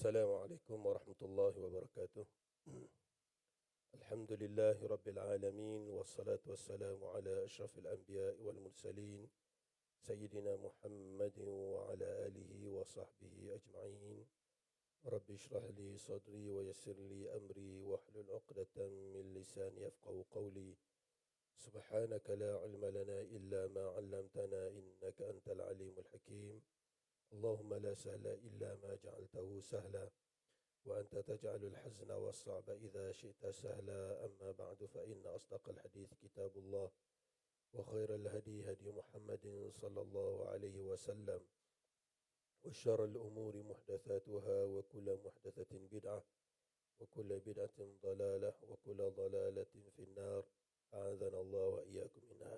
السلام عليكم ورحمة الله وبركاته. الحمد لله رب العالمين، والصلاة والسلام على أشرف الأنبياء والمرسلين سيدنا محمد وعلى آله وصحبه أجمعين. رب اشرح لي صدري ويسر لي أمري واحلل عقدة من لساني يفقه قولي. سبحانك لا علم لنا إلا ما علمتنا إنك أنت العليم الحكيم. اللهم لا سهل إلا ما جعلته سهلا وأنت تجعل الحزن والصعب إذا شئت سهلا. أما بعد، فإن أصدق الحديث كتاب الله، وخير الهدي هدي محمد صلى الله عليه وسلم، وشر الأمور محدثاتها، وكل محدثة بدعة، وكل بدعة ضلالة، وكل ضلالة في النار. أعاذنا الله وإياكم منها.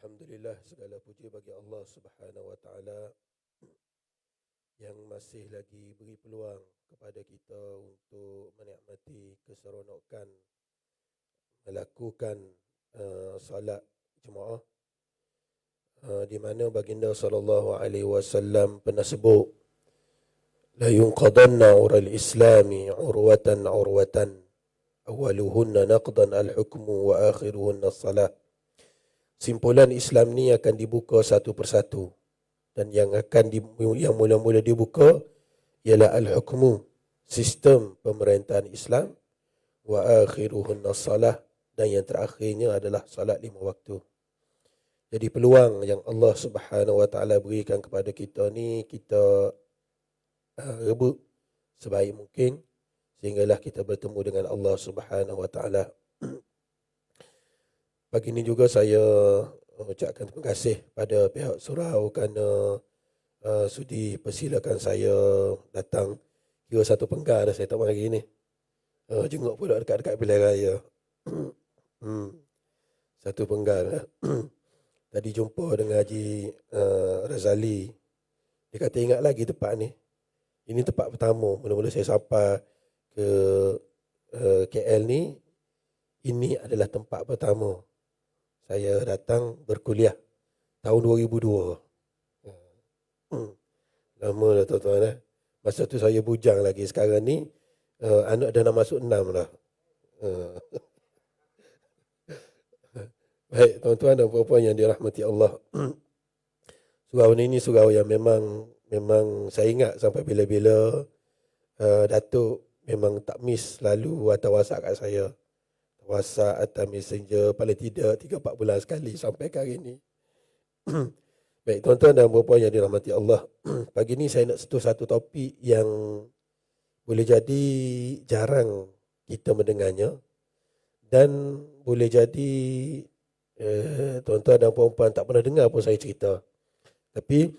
Alhamdulillah, segala puji bagi Allah Subhanahu wa taala yang masih lagi beri peluang kepada kita untuk menikmati keseronokan melakukan salat jemaah, di mana baginda sallallahu alaihi wasallam pernah sebut, la yunqadanna ural islami urwatan urwatan awaluhunna naqdan al-hukmu wa akhiruhunna salat. Simpulan Islam ni akan dibuka satu persatu, dan yang mula-mula dibuka ialah al-hukmu, sistem pemerintahan Islam, wa akhiruhunna salah, dan yang terakhirnya adalah salat 5 waktu. Jadi peluang yang Allah Subhanahu wa taala berikan kepada kita ni, kita rebut sebaik mungkin sehinggalah kita bertemu dengan Allah Subhanahu wa taala. Pagi ini juga saya ucapkan terima kasih pada pihak surau kerana sudi persilakan saya datang. Kira satu penggar dah saya tak mahu lagi ni. Jenguk pula dekat-dekat pilihan raya. Satu penggar. Tadi jumpa dengan Haji Razali. Dia kata ingat lagi tempat ni. Ini tempat pertama. Mula-mula saya sampai ke KL ni. Ini adalah tempat pertama saya datang berkuliah tahun 2002. Lama dah tuan-tuan. Masa tu saya bujang lagi. Sekarang ni anak dah nak masuk 6 dah. Baik tuan-tuan dan puan-puan yang dirahmati Allah. Surau ni surau yang memang saya ingat sampai bila-bila Datuk memang tak miss selalu hantar WhatsApp kat saya. WhatsApp atau Messenger paling tidak 3-4 bulan sekali sampai ke hari ini. Baik tuan-tuan dan puan-puan yang dirahmati Allah. Pagi ni saya nak sentuh satu topik yang boleh jadi jarang kita mendengarnya, dan boleh jadi tuan-tuan dan puan-puan tak pernah dengar pun saya cerita. Tapi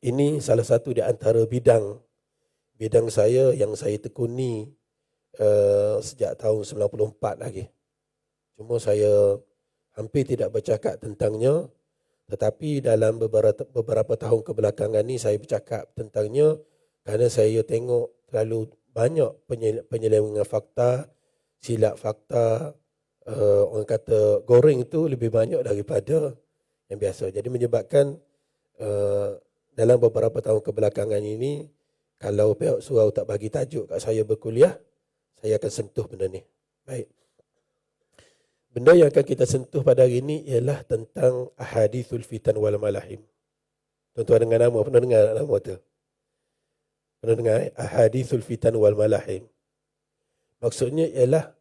ini salah satu di antara bidang saya yang saya tekuni sejak tahun 94 lagi. Cuma saya hampir tidak bercakap tentangnya, tetapi dalam beberapa tahun kebelakangan ni saya bercakap tentangnya kerana saya tengok terlalu banyak penyelewengan fakta, silap fakta, orang kata goreng itu lebih banyak daripada yang biasa. Jadi menyebabkan dalam beberapa tahun kebelakangan ini, kalau pihak surau tak bagi tajuk kat saya berkuliah, saya akan sentuh benda ni. Baik. Benda yang akan kita sentuh pada hari ini ialah tentang ahadithul fitan wal malahim. Tuan-tuan dengar nama, pernah dengar nama tu? Pernah dengar ahadithul fitan wal malahim. Maksudnya ialah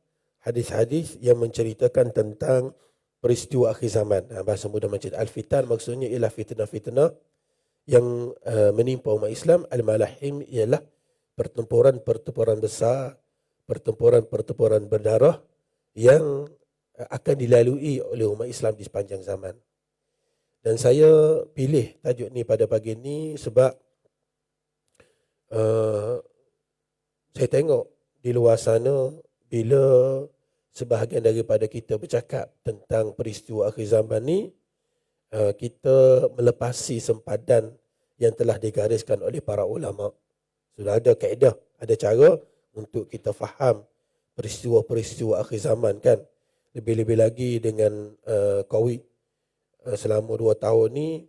hadis-hadis yang menceritakan tentang peristiwa akhir zaman. Bahasa mudah macam al-fitan maksudnya ialah fitnah-fitnah yang menimpa umat Islam. Al-malahim ialah pertempuran-pertempuran besar, pertempuran-pertempuran berdarah yang akan dilalui oleh umat Islam di sepanjang zaman. Dan saya pilih tajuk ni pada pagi ni sebab saya tengok di luar sana bila sebahagian daripada kita bercakap tentang peristiwa akhir zaman ni, kita melepasi sempadan yang telah digariskan oleh para ulama. Sudah ada kaedah, ada cara untuk kita faham peristiwa-peristiwa akhir zaman kan. Lebih-lebih lagi dengan COVID selama 2 tahun ni,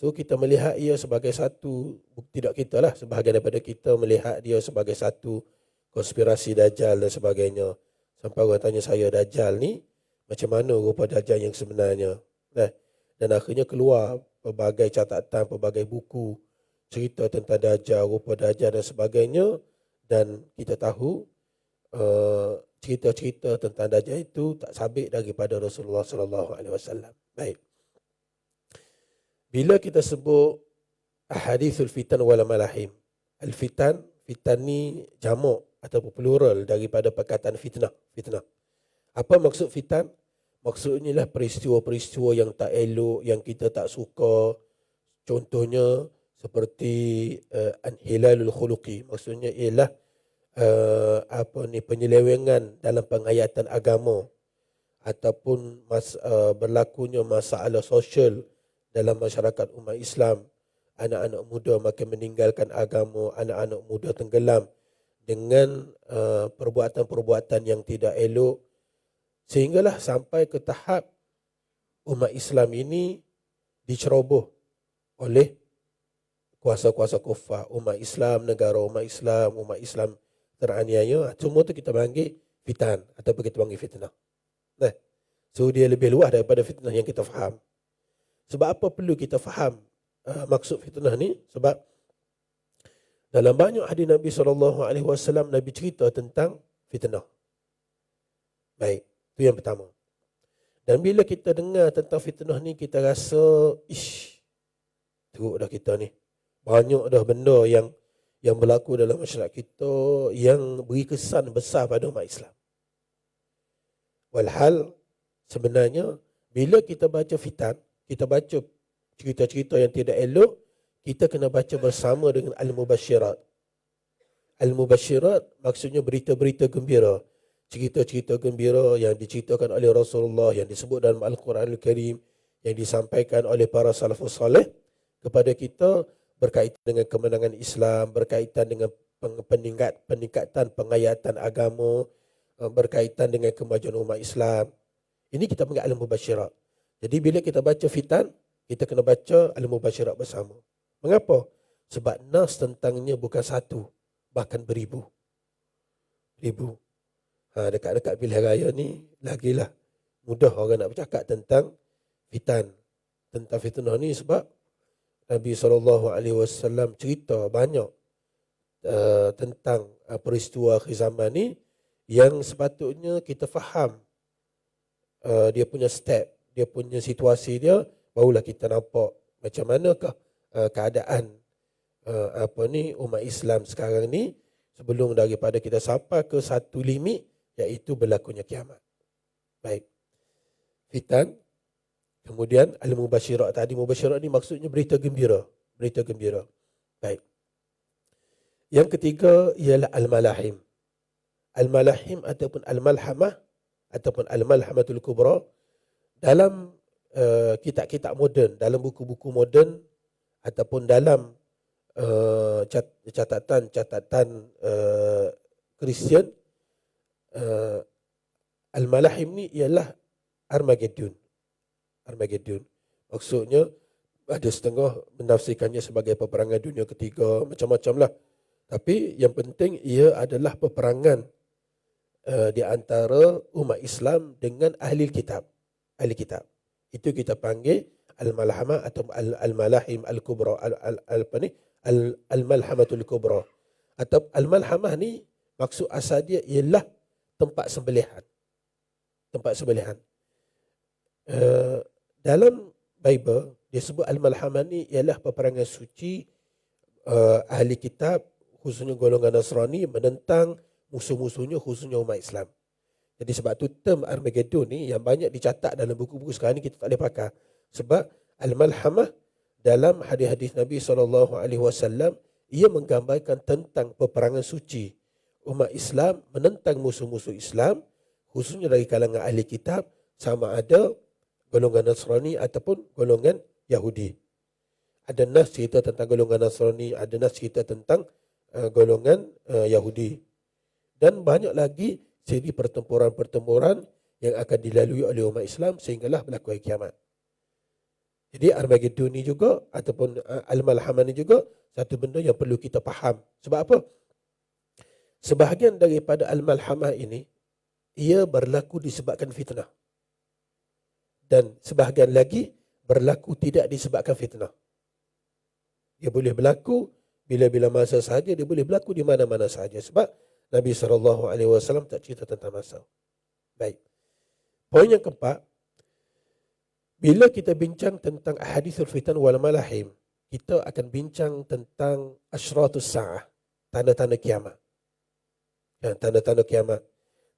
So kita melihat ia sebagai satu, tidak kita lah, sebahagian daripada kita melihat dia sebagai satu konspirasi Dajjal dan sebagainya. Sampai orang tanya saya, Dajjal ni macam mana rupa Dajjal yang sebenarnya. Dan akhirnya keluar pelbagai catatan, pelbagai buku cerita tentang Dajjal, rupa Dajjal dan sebagainya. Dan kita tahu cerita-cerita tentang Dajjal itu tak sabit daripada Rasulullah sallallahu alaihi wasallam. Baik. Bila kita sebut ahadithul fitan wal malahim, al-fitan, fitan ni jamak atau plural daripada perkataan fitnah. Apa maksud fitan? Maksudnya lah peristiwa-peristiwa yang tak elok, yang kita tak suka. Contohnya seperti hilalul khuluqi, maksudnya ialah penyelewengan dalam penghayatan agama, ataupun berlakunya masalah sosial dalam masyarakat umat Islam. Anak-anak muda makin meninggalkan agama, anak-anak muda tenggelam dengan perbuatan-perbuatan yang tidak elok, sehinggalah sampai ke tahap umat Islam ini diceroboh oleh kuasa-kuasa kufar. Umat Islam, negara umat Islam teraniaya. Semua tu kita panggil fitan ataupun kita panggil fitnah. So dia lebih luas daripada fitnah yang kita faham. Sebab apa perlu kita faham maksud fitnah ni? Sebab dalam banyak hadis Nabi SAW, Nabi cerita tentang fitnah. Baik, itu yang pertama. Dan bila kita dengar tentang fitnah ni, kita rasa, teruk dah kita ni. Banyak dah benda yang berlaku dalam masyarakat kita yang beri kesan besar pada umat Islam. Walhal, sebenarnya, bila kita baca fitan, kita baca cerita-cerita yang tidak elok, kita kena baca bersama dengan al-mubasyirat. Al-mubasyirat maksudnya berita-berita gembira. Cerita-cerita gembira yang diceritakan oleh Rasulullah, yang disebut dalam Al-Quran Al-Karim, yang disampaikan oleh para salafus salih kepada kita berkaitan dengan kemenangan Islam, berkaitan dengan peningkatan penghayatan agama, berkaitan dengan kemajuan umat Islam. Ini kita panggil al-mubasyirat. Jadi bila kita baca fitan, kita kena baca al-mubasyirat bersama. Mengapa? Sebab nas tentangnya bukan satu, bahkan beribu. Dekat-dekat pilihan raya ni, lagilah mudah orang nak bercakap tentang fitan. Tentang fitnah ni sebab Nabi SAW cerita banyak tentang peristiwa akhir zaman ni yang sepatutnya kita faham dia punya step, dia punya situasi dia, barulah kita nampak macam manakah keadaan umat Islam sekarang ni sebelum daripada kita sampai ke satu limit, iaitu berlakunya kiamat. Baik. Fitan. Kemudian al-mubasyirat tadi, mubasyirat ni maksudnya berita gembira. Baik. Yang ketiga ialah al-malahim. Al-malahim ataupun al-malhamah ataupun al-malhamatul kubra dalam kitab-kitab moden, dalam buku-buku moden ataupun dalam catatan-catatan Kristian, al-malahim ni ialah Armageddon. Maksudnya ada setengah menafsirkannya sebagai peperangan dunia ketiga, macam-macam lah. Tapi yang penting ia adalah peperangan di antara umat Islam dengan ahli kitab. Itu kita panggil al-malhamah atau al-malahim al-kubra, al-malhamatul kubra. Atau al-malhamah ni maksud asal dia ialah tempat sembelihan. Dalam Bible dia sebut al-malhamah ni ialah peperangan suci ahli kitab, khususnya golongan Nasrani, menentang musuh-musuhnya, khususnya umat Islam. Jadi sebab tu term Armageddon ni yang banyak dicatat dalam buku-buku sekarang ni kita tak boleh pakai. Sebab al-malhamah dalam hadis-hadis Nabi SAW, ia menggambarkan tentang peperangan suci umat Islam menentang musuh-musuh Islam, khususnya dari kalangan ahli kitab, sama ada golongan Nasrani ataupun golongan Yahudi. Ada nas cerita tentang golongan Nasrani, ada nas cerita tentang golongan Yahudi. Dan banyak lagi siri pertempuran-pertempuran yang akan dilalui oleh umat Islam sehinggalah berlaku hari kiamat. Jadi Armageddon ni juga ataupun Al-Malhamah ni juga satu benda yang perlu kita faham. Sebab apa? Sebahagian daripada Al-Malhamah ini ia berlaku disebabkan fitnah. Dan sebahagian lagi berlaku tidak disebabkan fitnah. Dia boleh berlaku bila-bila masa sahaja, dia boleh berlaku di mana-mana sahaja. Sebab Nabi SAW tak cerita tentang masa. Baik. Poin yang keempat, bila kita bincang tentang ahadithul fitan wal malahim, kita akan bincang tentang asyratus sa'ah, tanda-tanda kiamat. Tanda-tanda kiamat.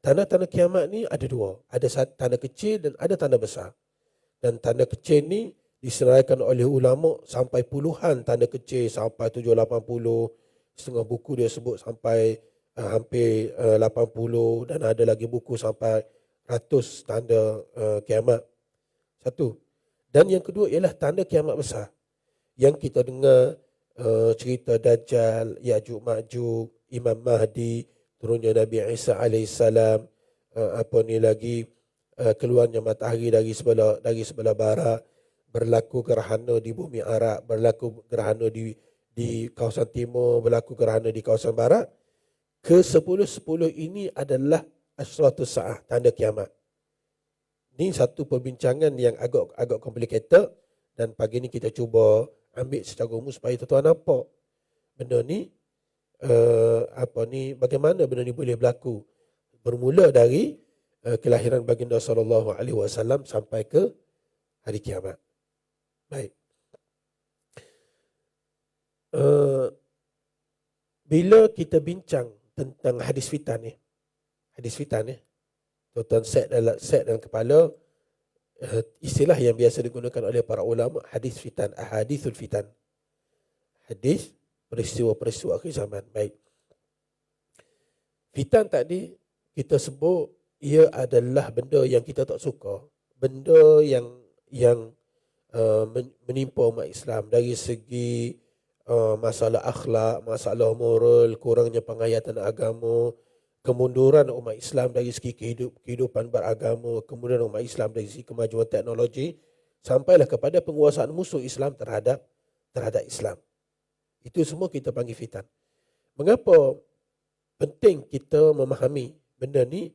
Tanda-tanda kiamat ni ada dua. Ada tanda kecil dan ada tanda besar. Dan tanda kecil ni diseraikan oleh ulama sampai puluhan tanda kecil, sampai 780. Setengah buku dia sebut sampai hampir 80, dan ada lagi buku sampai 100 tanda kiamat. Satu. Dan yang kedua ialah tanda kiamat besar. Yang kita dengar cerita Dajjal, Ya'juj Ma'juj, Imam Mahdi, turunnya Nabi Isa alaihissalam, keluarnya matahari dari sebelah barat, berlaku gerhana di bumi Arab, berlaku gerhana di kawasan timur, berlaku gerhana di kawasan barat. Ke-10 ini adalah asyratus sa'ah, tanda kiamat. Ini satu perbincangan yang agak complicated, dan pagi ni kita cuba ambil secara umum supaya tuan-tuan nampak benda ni bagaimana benda ni boleh berlaku. Bermula dari kelahiran baginda sallallahu alaihi wasallam sampai ke hari kiamat. Baik. Bila kita bincang tentang hadis fitan ni, tuan-tuan set dalam kepala istilah yang biasa digunakan oleh para ulama, hadis fitan, ahadithul fitan. Hadis peristiwa-peristiwa akhir zaman. Baik. Fitan tadi kita sebut ia adalah benda yang kita tak suka, benda yang menimpa umat Islam dari segi masalah akhlak, masalah moral, kurangnya penghayatan agama, kemunduran umat Islam dari segi kehidupan beragama, kemudian umat Islam dari segi kemajuan teknologi, sampailah kepada penguasaan musuh Islam terhadap Islam. Itu semua kita panggil fitan. Mengapa penting kita memahami benda ni?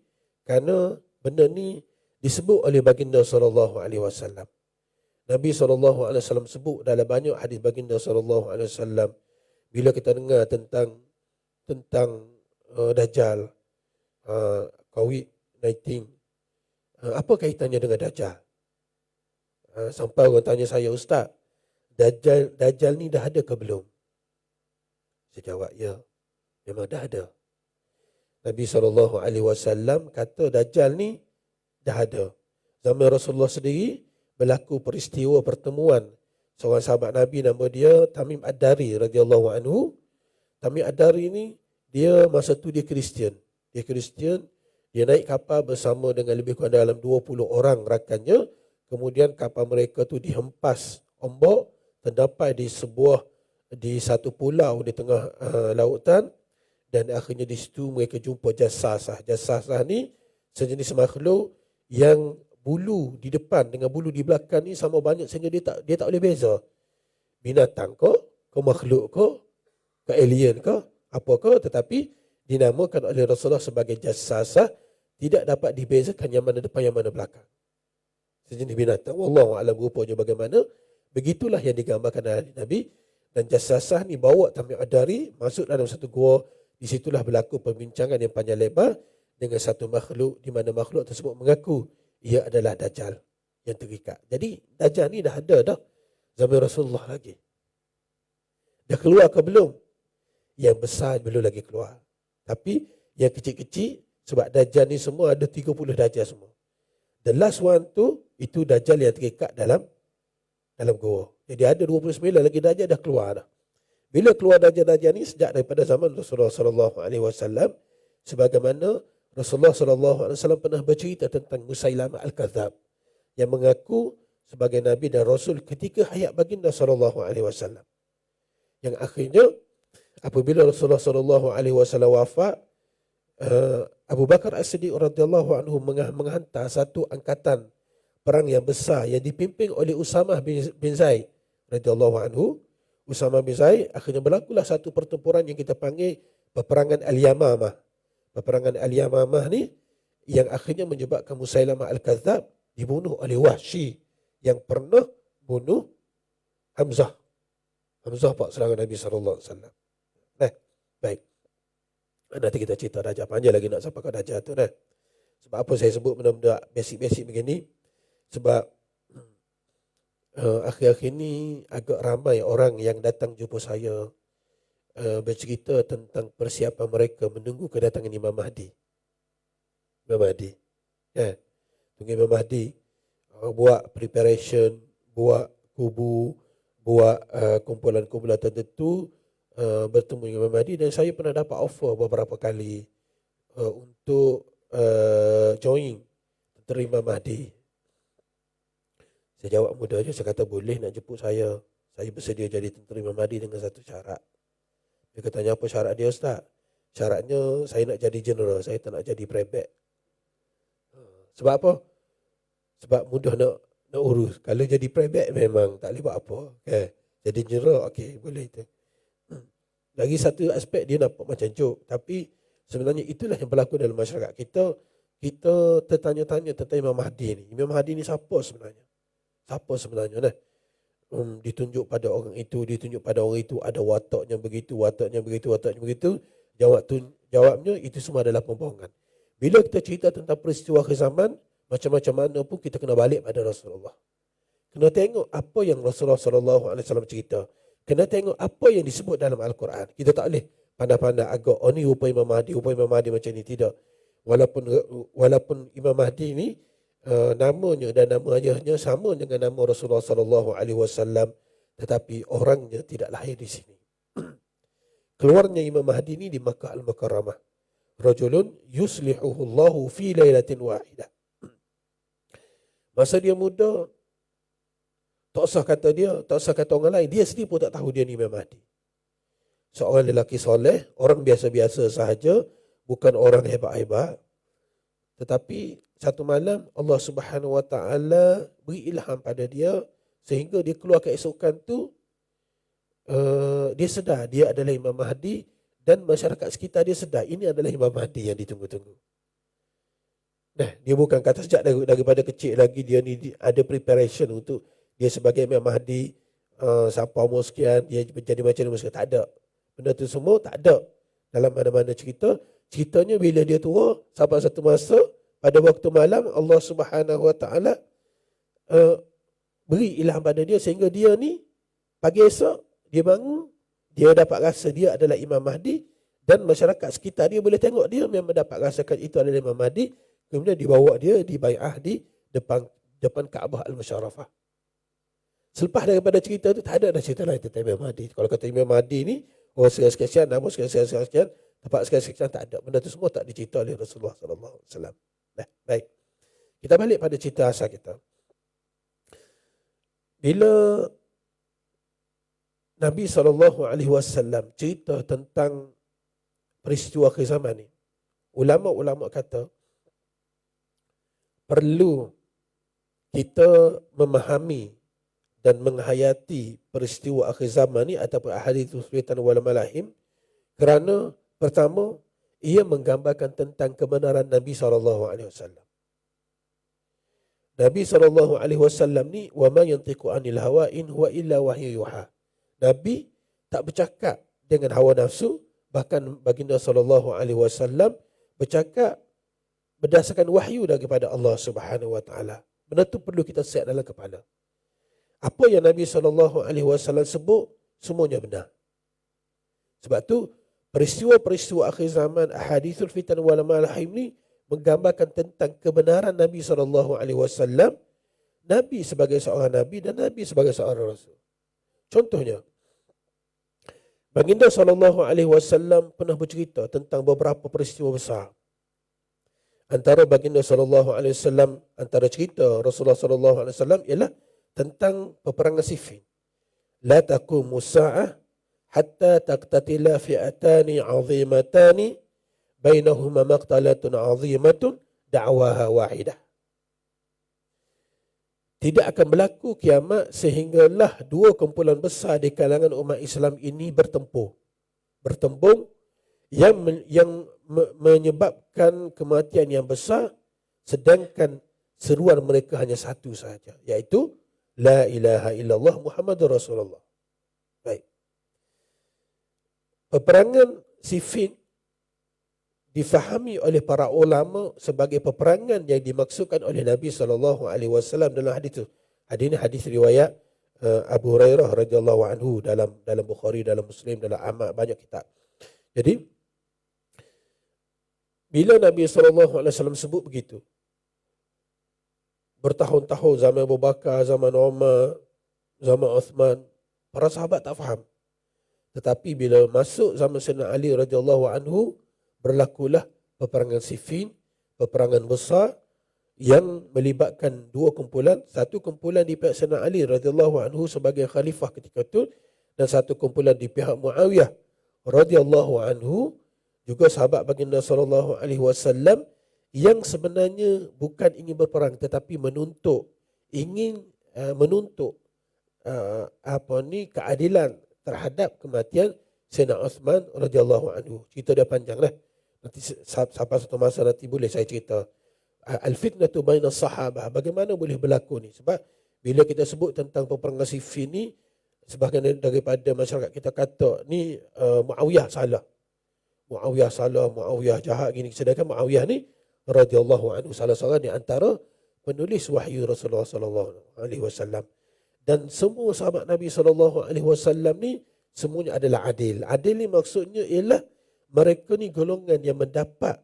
Kerana benda ni disebut oleh baginda sallallahu alaihi wasallam. Nabi sallallahu alaihi wasallam sebut dalam banyak hadis baginda sallallahu alaihi wasallam, bila kita dengar tentang Dajjal, COVID-19, apa kaitannya dengan Dajjal? Sampai orang tanya saya, Ustaz, Dajjal ni dah ada ke belum? Saya jawab, ya, memang dah ada. Nabi SAW kata Dajjal ni dah ada. Zaman Rasulullah sendiri berlaku peristiwa pertemuan seorang sahabat Nabi, nama dia Tamim Ad-Dari radhiyallahu anhu. Tamim Ad-Dari ni dia masa tu dia Kristian. Dia naik kapal bersama dengan lebih kurang dalam 20 orang rakannya. Kemudian kapal mereka tu dihempas ombak, terdapat di satu pulau di tengah lautan, dan akhirnya di situ mereka jumpa jassasah. Jassasah ni sejenis makhluk yang bulu di depan dengan bulu di belakang ni sama banyak sehingga dia tak boleh beza. Binatang ke makhluk ke alien ke apa ke, tetapi dinamakan oleh Rasulullah sebagai jassasah, tidak dapat dibezakan yang mana depan yang mana belakang. Sejenis binatang, wallahu a'lam rupanya bagaimana, begitulah yang digambarkan oleh Nabi. Dan jassasah ni bawa Tamim Ad-Dari masuk dalam satu gua. Di situlah berlaku perbincangan yang panjang lebar dengan satu makhluk, di mana makhluk tersebut mengaku ia adalah Dajjal yang terikat. Jadi Dajjal ni dah ada dah zaman Rasulullah lagi. Dah keluar ke belum? Yang besar belum lagi keluar. Tapi yang kecil-kecil, sebab Dajjal ni semua ada 30 Dajjal semua. The last one tu, itu Dajjal yang terikat dalam gua. Jadi ada 29 lagi Dajjal dah keluar dah. Bila keluar Dajjal ni sejak daripada zaman Rasulullah sallallahu alaihi wasallam, sebagaimana Rasulullah sallallahu alaihi wasallam pernah bercerita tentang Musailamah Al-Kadzab yang mengaku sebagai nabi dan rasul ketika hayat baginda sallallahu alaihi wasallam. Yang akhirnya apabila Rasulullah sallallahu alaihi wasallam wafat, Abu Bakar As-Siddiq radhiyallahu anhu menghantar satu angkatan perang yang besar yang dipimpin oleh Usamah bin Zaid radhiyallahu anhu. Usamah bin Zaid, akhirnya berlakulah satu pertempuran yang kita panggil peperangan Al-Yamamah. Peperangan Al-Yamamah ni yang akhirnya menyebabkan Musailamah Al-Kadzab dibunuh oleh Wahsy yang pernah bunuh Hamzah. Hamzah pak serangan Nabi sallallahu alaihi wasallam. Nah, baik. Nanti kita cerita Dajjal, panjang lagi nak sampai ke Dajjal tu nah. Sebab apa saya sebut benda-benda basic-basic begini? Sebab akhir-akhir ini agak ramai orang yang datang jumpa saya bercerita tentang persiapan mereka menunggu kedatangan Imam Mahdi. Imam Mahdi. Tunggu Imam Mahdi buat preparation, buat kubu, buat kumpulan-kumpulan tertentu bertemu dengan Imam Mahdi, dan saya pernah dapat offer beberapa kali untuk join tentera Imam Mahdi. Saya jawab mudah je, saya kata boleh nak jemput saya. Saya bersedia jadi tentera Imam Mahdi dengan satu syarat. Dia katanya apa syarat dia Ustaz? Syaratnya saya nak jadi general, saya tak nak jadi private. Sebab apa? Sebab mudah nak urus. Kalau jadi private memang tak boleh buat apa. Okay. Jadi general, okey, boleh itu. Lagi satu aspek dia nampak macam joke, tapi sebenarnya itulah yang berlaku dalam masyarakat kita. Kita tertanya-tanya tentang Imam Mahdi ni. Imam Mahdi ni siapa sebenarnya? Siapa sebenarnya nah? Ditunjuk pada orang itu, ditunjuk pada orang itu, ada wataknya begitu, wataknya begitu, wataknya begitu. Jawabnya itu semua adalah pembohongan. Bila kita cerita tentang peristiwa akhir zaman, macam-macam mana pun kita kena balik pada Rasulullah. Kena tengok apa yang Rasulullah SAW cerita. Kena tengok apa yang disebut dalam Al-Quran. Kita tak boleh pandai-pandai agak, oh ni rupa Imam Mahdi, rupa Imam Mahdi macam ni. Tidak. Walaupun Imam Mahdi ni namanya dan nama ayahnya sama dengan nama Rasulullah SAW, tetapi orangnya tidak lahir di sini. Keluarnya Imam Mahdi ni di Makkah Al-Mukarramah. Rajulun yuslihuhu Allahu fi lailatin wahidah. Masa dia muda, tak usah kata dia, tak usah kata orang lain, dia sendiri pun tak tahu dia ni Imam Mahdi. Seorang lelaki soleh, orang biasa-biasa sahaja, bukan orang hebat-hebat. Tetapi satu malam Allah Subhanahu Wa Taala beri ilham pada dia sehingga dia keluar keesokan tu dia sedar dia adalah Imam Mahdi, dan masyarakat sekitar dia sedar ini adalah Imam Mahdi yang ditunggu-tunggu. Nah, dia bukan kata sejak daripada kecil lagi dia ni ada preparation untuk dia sebagai Imam Mahdi, sampai umur sekian dia menjadi macam ni, tak ada. Benda tu semua tak ada dalam mana-mana cerita. Ceritanya bila dia tua, sampai satu masa pada waktu malam Allah Subhanahu Wa Taala beri ilham pada dia sehingga dia ni pagi esok dia bangun, dia dapat rasa dia adalah Imam Mahdi, dan masyarakat sekitar dia boleh tengok dia memang dapat rasakan itu adalah Imam Mahdi. Kemudian dibawa dia di bai'ah di depan Kaabah Al-Musharrafah. Selepas daripada cerita tu tak ada dah cerita lain tentang Imam Mahdi. Kalau kata Imam Mahdi ni sekian-sekian, nama sekian-sekian, tempat sekian-sekian, tak ada. Benda tu semua tak dicerita oleh Rasulullah sallallahu alaihi wasallam. Nah, baik. Kita balik pada cerita asal kita. Bila Nabi SAW cerita tentang peristiwa akhir zaman ni, ulama-ulama kata perlu kita memahami dan menghayati peristiwa akhir zaman ni ataupun ahadithus fitan wal malahim, kerana pertama ia menggambarkan tentang kebenaran Nabi SAW. Nabi SAW ni wa ma yantiqu anil hawa in huwa illa wahyu yuha. Nabi tak bercakap dengan hawa nafsu, bahkan baginda SAW bercakap berdasarkan wahyu daripada Allah Subhanahu Wa Taala. Benda tu perlu kita set dalam kepala. Apa yang Nabi SAW sebut semuanya benar. Sebab tu peristiwa-peristiwa akhir zaman, ahadithul fitan wal malahim ni menggambarkan tentang kebenaran Nabi SAW, Nabi sebagai seorang Nabi dan Nabi sebagai seorang Rasul. Contohnya, baginda SAW pernah bercerita tentang beberapa peristiwa besar. Antara baginda SAW, antara cerita Rasulullah SAW ialah tentang peperangan Siffin. La taqumu sa'ah hatta taqtatila fi'atani 'azimatani bainahuma maqtalatun 'azimatun da'waha wahidah. tidak akan berlaku kiamat sehinggalah dua kumpulan besar di kalangan umat Islam ini bertempur yang menyebabkan kematian yang besar, sedangkan seruan mereka hanya satu sahaja, iaitu la ilaha illallah Muhammadur Rasulullah. Baik. Peperangan Siffin difahami oleh para ulama sebagai peperangan yang dimaksudkan oleh Nabi SAW dalam hadis itu. Hadis ini hadis riwayat Abu Hurairah radhiyallahu anhu dalam Bukhari, dalam Muslim, dalam amal banyak kitab. Jadi bila Nabi SAW sebut begitu, bertahun-tahun zaman Abu Bakar, zaman Umar, zaman Uthman, para sahabat tak faham. Tetapi bila masuk zaman Sayyidina Ali radhiyallahu anhu, berlakulah peperangan Siffin, peperangan besar yang melibatkan dua kumpulan. Satu kumpulan di pihak Sayyidina Ali radhiyallahu anhu sebagai khalifah ketika itu, dan satu kumpulan di pihak Muawiyah radhiyallahu anhu, juga sahabat baginda sallallahu alaihi wasallam, yang sebenarnya bukan ingin berperang tetapi ingin menuntut keadilan terhadap kematian Sayyidina Uthman radhiyallahu anhu. Cerita dia panjanglah. Nanti sampai satu masa nanti boleh saya cerita al-fitnatu bainas sahabah, bagaimana boleh berlaku ni. Sebab bila kita sebut tentang peperangan Siffin ni, sebahagian daripada masyarakat kita kata ni Muawiyah salah, Muawiyah jahat gini, sedangkan Muawiyah ni radhiyallahu anhu salah seorang di antara penulis wahyu Rasulullah sallallahu alaihi wasallam. Dan semua sahabat Nabi sallallahu alaihi wasallam ni semuanya adalah adil. Adil ni maksudnya ialah mereka ni golongan yang mendapat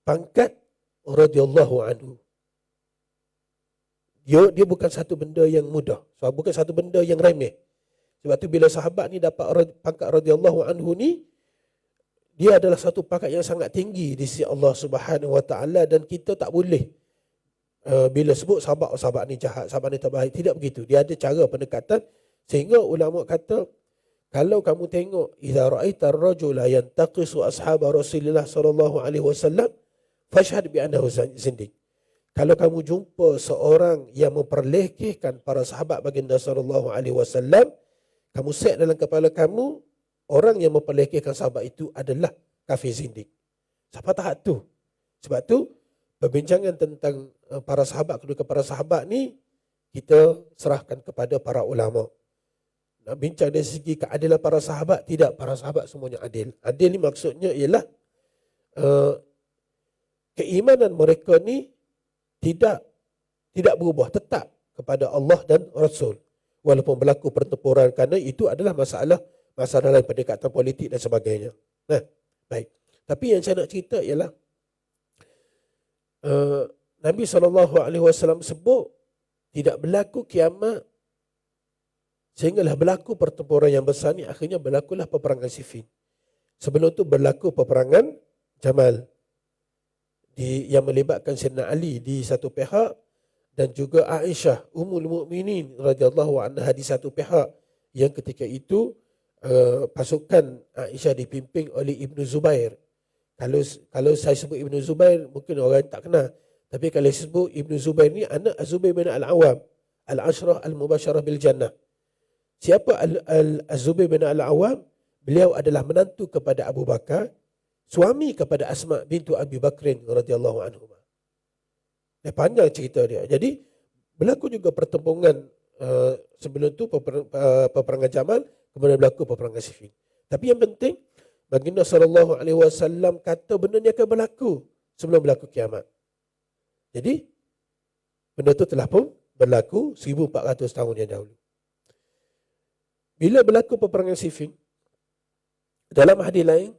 pangkat radhiyallahu anhu. Dia bukan satu benda yang mudah. Sebab bukan satu benda yang remeh. Sebab tu bila sahabat ni dapat pangkat radhiyallahu anhu ni, dia adalah satu pangkat yang sangat tinggi di sisi Allah Subhanahu Wa Taala, dan kita tak boleh bila sebut sahabat ni jahat, sahabat ni tak baik, tidak begitu. Dia ada cara pendekatan, sehingga ulama kata kalau kamu tengok idza ra'aita ar-rajula yantaqisu ashab Rasulullah sallallahu alaihi wasallam fashhad bi annahu zindiq. Kalau kamu jumpa seorang yang memperlekehkan para sahabat baginda sallallahu alaihi wasallam, kamu set dalam kepala kamu orang yang memperlekehkan sahabat itu adalah kafir zindiq. Siapa tahap tu? Sebab tu perbincangan tentang para sahabat, kedudukan para sahabat ni kita serahkan kepada para ulama. Nak bincang dari segi keadilan para sahabat, tidak, para sahabat semuanya adil. Adil ni maksudnya ialah keimanan mereka ni tidak berubah, tetap kepada Allah dan Rasul walaupun berlaku pertempuran, kerana itu adalah masalah lain, pendekatan politik dan sebagainya. Nah, baik. Tapi yang saya nak cerita ialah Nabi SAW sebut tidak berlaku kiamat sehinggalah berlaku pertempuran yang besar ni. Akhirnya berlakulah peperangan Siffin. Sebelum tu berlaku peperangan Jamal yang melibatkan Sayyidina Ali di satu pihak, dan juga Aisyah Ummul Mukminin radhiyallahu anha di satu pihak, yang ketika itu pasukan Aisyah dipimpin oleh Ibnu Zubair. Kalau saya sebut Ibnu Zubair mungkin orang tak kenal, tapi kalau saya sebut Ibnu Zubair ni anak Az-Zubair bin Al-Awwam, Al-Ashrah Al-Mubasyarah bil Jannah. Siapa Az-Zubair bin Al-Awwam? Beliau adalah menantu kepada Abu Bakar, suami kepada Asma bintu Abi Bakrin radhiyallahu anhu. Panjang cerita dia. Jadi berlaku juga pertempuran sebelum tu peperangan Jamal, kemudian berlaku peperangan Siffin. Tapi yang penting baginda sallallahu alaihi wasallam kata benda ni akan berlaku sebelum berlaku kiamat. Jadi benda tu telah pun berlaku 1400 tahun yang dahulu. Bila berlaku peperangan Siffin, dalam hadis lain,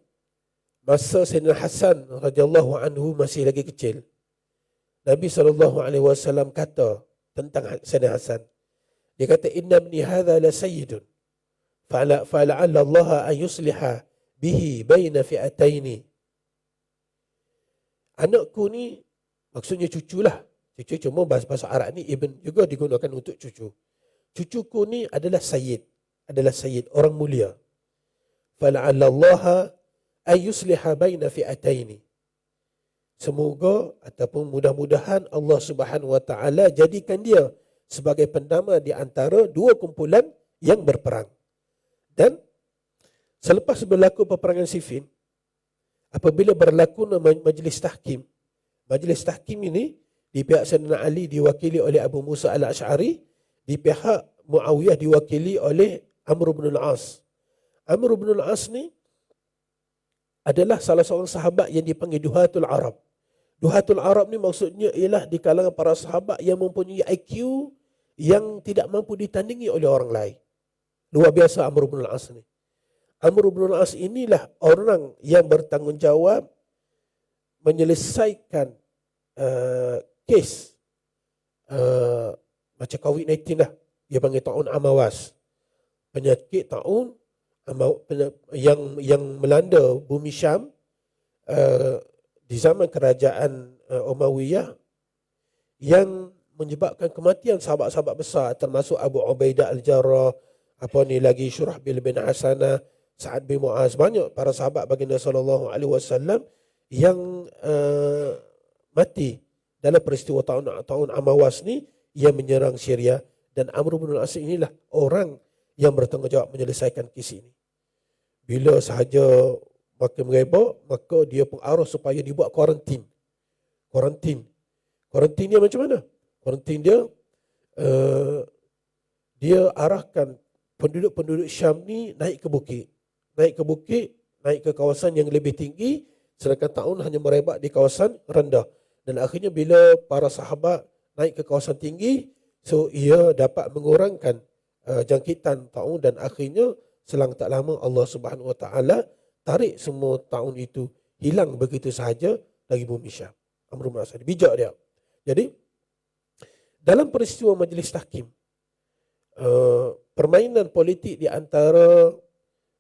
masa Sayyidina Hasan radhiyallahu anhu masih lagi kecil, Nabi SAW kata tentang Sayyidina Hasan, dia kata, inna ibni hadha la sayyidun fala'alla Allah an yusliha bihi baina fi'ataini. Anakku ni, maksudnya cuculah. Cucu cuma bahasa Arab ni ibn juga digunakan untuk cucu. Cucuku ni adalah sayyid, orang mulia. Fala'alla Allah an yusliha baina fi'ataini. semoga ataupun mudah-mudahan Allah Subhanahu Wa Taala jadikan dia sebagai pendamai di antara dua kumpulan yang berperang. Dan selepas berlaku peperangan Siffin, apabila berlaku majlis tahkim, majlis tahkim ini di pihak Sayyidina Ali diwakili oleh Abu Musa al-Ash'ari, di pihak Muawiyah diwakili oleh Amr bin al-As. Amr bin al-As ni adalah salah seorang sahabat yang dipanggil Duhatul Arab. Duhatul Arab ni maksudnya ialah di kalangan para sahabat yang mempunyai IQ yang tidak mampu ditandingi oleh orang lain. Luar biasa Amr bin al-As ni. Amr bin al-As inilah orang yang bertanggungjawab menyelesaikan kes macam COVID-19 lah. Dia panggil ta'un amawas. Penyakit ta'un yang melanda bumi Syam di zaman kerajaan Umayyah, yang menyebabkan kematian sahabat-sahabat besar termasuk Abu Ubaidah al-Jarrah, Syurahbil bin Hasanah, Sa'ad bin Mu'az, banyak para sahabat baginda sallallahu alaihi wasallam yang mati dalam peristiwa tahun Amawas ni yang menyerang Syria. Dan Amr bin al-As inilah orang yang bertanggungjawab menyelesaikan kes ini. Bila sahaja makin merebak, maka dia pun arah supaya dibuat kuarantin. Kuarantin dia macam mana? Kuarantin dia dia arahkan penduduk-penduduk Syam ni naik ke bukit, naik ke kawasan yang lebih tinggi, sedangkan ta'un hanya merebak di kawasan rendah. Dan akhirnya bila para sahabat naik ke kawasan tinggi, so ia dapat mengurangkan jangkitan ta'un, dan akhirnya selang tak lama Allah Subhanahu Wa Taala tarik semua ta'un itu, hilang begitu sahaja dari bumi Syam. Amr bin al-As, bijak dia. Jadi dalam peristiwa majlis tahkim, permainan politik di antara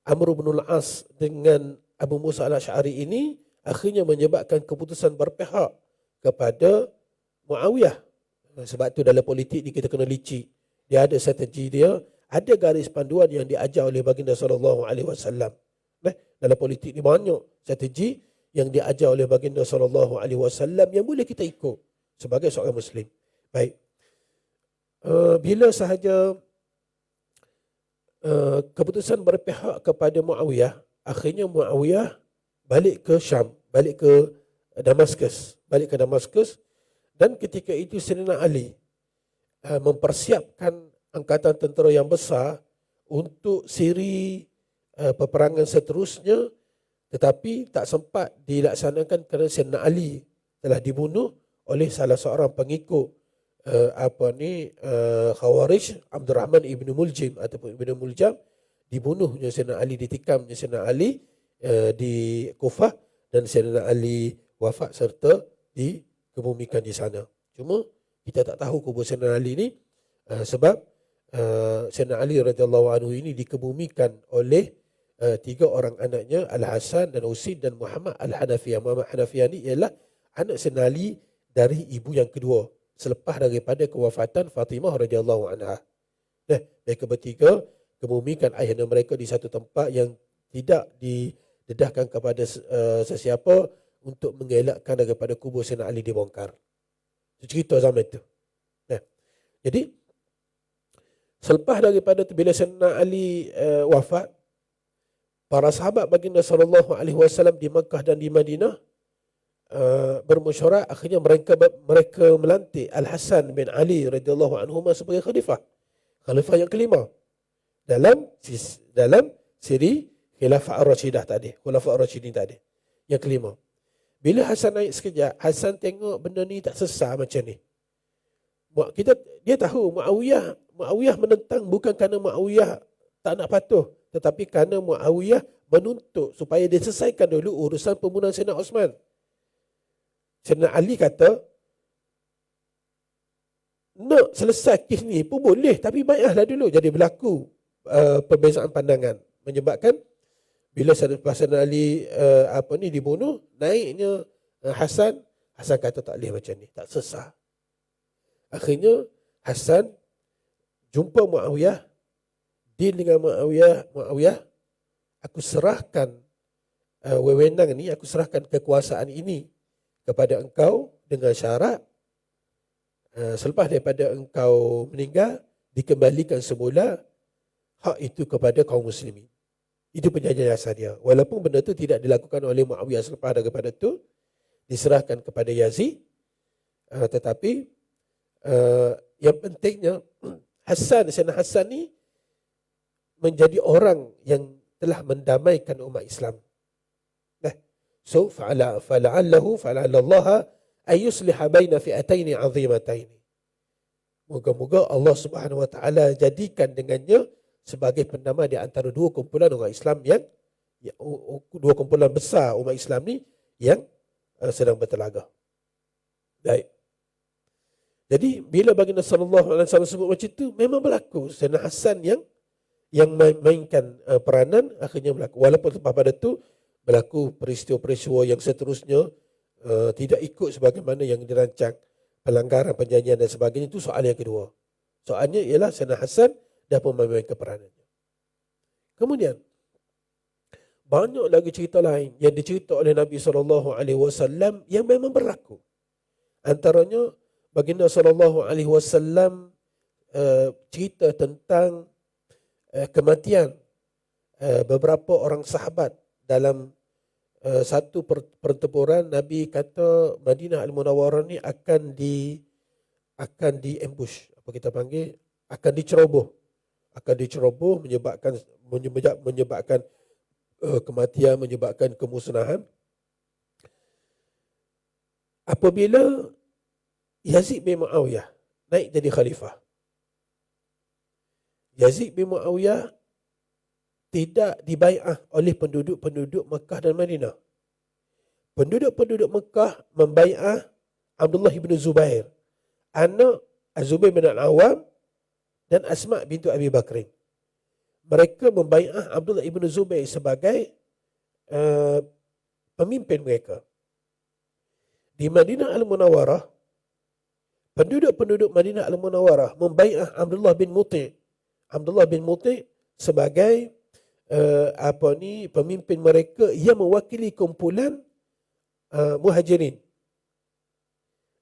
Amr bin al-As dengan Abu Musa al-Ash'ari ini akhirnya menyebabkan keputusan berpihak kepada Muawiyah. Sebab tu dalam politik ni kita kena licik. Dia ada strategi dia, ada garis panduan yang diajar oleh baginda sallallahu alaihi wasallam. Dalam politik ni banyak strategi yang diajar oleh baginda sallallahu alaihi wasallam yang boleh kita ikut sebagai seorang muslim. Baik. Bila sahaja keputusan berpihak kepada Muawiyah, akhirnya Muawiyah balik ke Syam, balik ke Damaskus. Dan ketika itu Sayyidina Ali mempersiapkan angkatan tentera yang besar untuk siri peperangan seterusnya, tetapi tak sempat dilaksanakan kerana Sayyidina Ali telah dibunuh oleh salah seorang pengikut Khawarij, Abdurrahman ibn Muljim ataupun ibn Muljam. Dibunuhnya Sayyidina Ali, ditikamnya Sayyidina Ali di Kufah, dan Sayyidina Ali wafat serta dikebumikan di sana. Cuma kita tak tahu kubur Sayyidina Ali ni sebab Sayyidina Ali radhiyallahu anhu ini dikebumikan oleh tiga orang anaknya, Al-Hasan dan Husain dan Muhammad Al-Hanafiyah. Muhammad Hanafiyah ni ialah anak Sayyidina Ali dari ibu yang kedua selepas daripada kewafatan Fatimah radhiyallahu anha. Mereka bertiga kebumikan ayahanda mereka di satu tempat yang tidak didedahkan kepada sesiapa untuk mengelakkan daripada kubur Sayyidina Ali dibongkar. Itu cerita zaman itu. Jadi selepas daripada itu, bila Sayyidina Ali wafat, para sahabat baginda sallallahu alaihi wasallam di Makkah dan di Madinah bermusyawarah. Akhirnya mereka melantik Al-Hasan bin Ali radhiyallahu anhu sebagai khalifah yang kelima dalam siri Khilafah Ar-Rashidah tadi, Khulafah Ar-Rasyidin tadi, yang kelima. Bila Hasan naik sekejap, Hasan tengok benda ni tak sesat macam ni. Dia tahu Muawiyah menentang bukan kerana Muawiyah tak nak patuh, tetapi kerana Muawiyah menuntut supaya diselesaikan dulu urusan pembunuhan Sayyidina Osman. Sayyidina Ali kata, nak selesai kes ni pun boleh, tapi baiklah dulu. Jadi berlaku perbezaan pandangan, menyebabkan bila Sayyidina Ali dibunuh, naiknya Hasan kata tak boleh macam ni, tak sesat. Akhirnya Hasan jumpa Muawiyah, deal dengan Muawiyah, aku serahkan wewenang ni, aku serahkan kekuasaan ini kepada engkau dengan syarat selepas daripada engkau meninggal, dikembalikan semula hak itu kepada kaum muslimin. Itu perjanjian asal dia. Walaupun benda itu tidak dilakukan oleh Muawiyah selepas daripada itu, diserahkan kepada Yazid, tetapi yang pentingnya Sayyidina Hasan ni menjadi orang yang telah mendamaikan umat Islam. So fala'allahu ayyusliha baina fi'ataini 'azimataini. Moga-moga Allah Subhanahu wa taala jadikan dengannya sebagai pendamai di antara dua kumpulan umat Islam yang dua kumpulan besar umat Islam ni yang sedang bertelaga. Baik. Jadi bila baginda sallallahu alaihi wasallam sebut macam itu, memang berlaku. Sayyidina Hasan yang mainkan peranan akhirnya berlaku. Walaupun lepas pada itu berlaku peristiwa-peristiwa yang seterusnya tidak ikut sebagaimana yang dirancang, pelanggaran perjanjian dan sebagainya, itu soal yang kedua. Soalnya ialah Sayyidina Hasan dah pun memainkan peranannya. Kemudian banyak lagi cerita lain yang dicerita oleh Nabi SAW yang memang berlaku. Antaranya baginda SAW cerita tentang kematian beberapa orang sahabat dalam satu pertempuran. Nabi kata Madinah Al-Munawwarah ni akan di-ambush, apa kita panggil, akan diceroboh menyebabkan kematian, menyebabkan kemusnahan. Apabila Yazid bin Muawiyah naik jadi khalifah, Yazid bin Muawiyah tidak dibai'ah oleh penduduk-penduduk Mekah dan Madinah. Penduduk-penduduk Mekah membai'ah Abdullah bin Zubair, anak Az-Zubair bin Al-Awwam dan Asma' bintu Abi Bakrin. Mereka membai'ah Abdullah bin Zubair sebagai pemimpin mereka. Di Madinah Al-Munawwarah, penduduk-penduduk Madinah Al-Munawwarah membai'ah Abdullah bin Muti' sebagai pemimpin mereka yang mewakili kumpulan Muhajirin,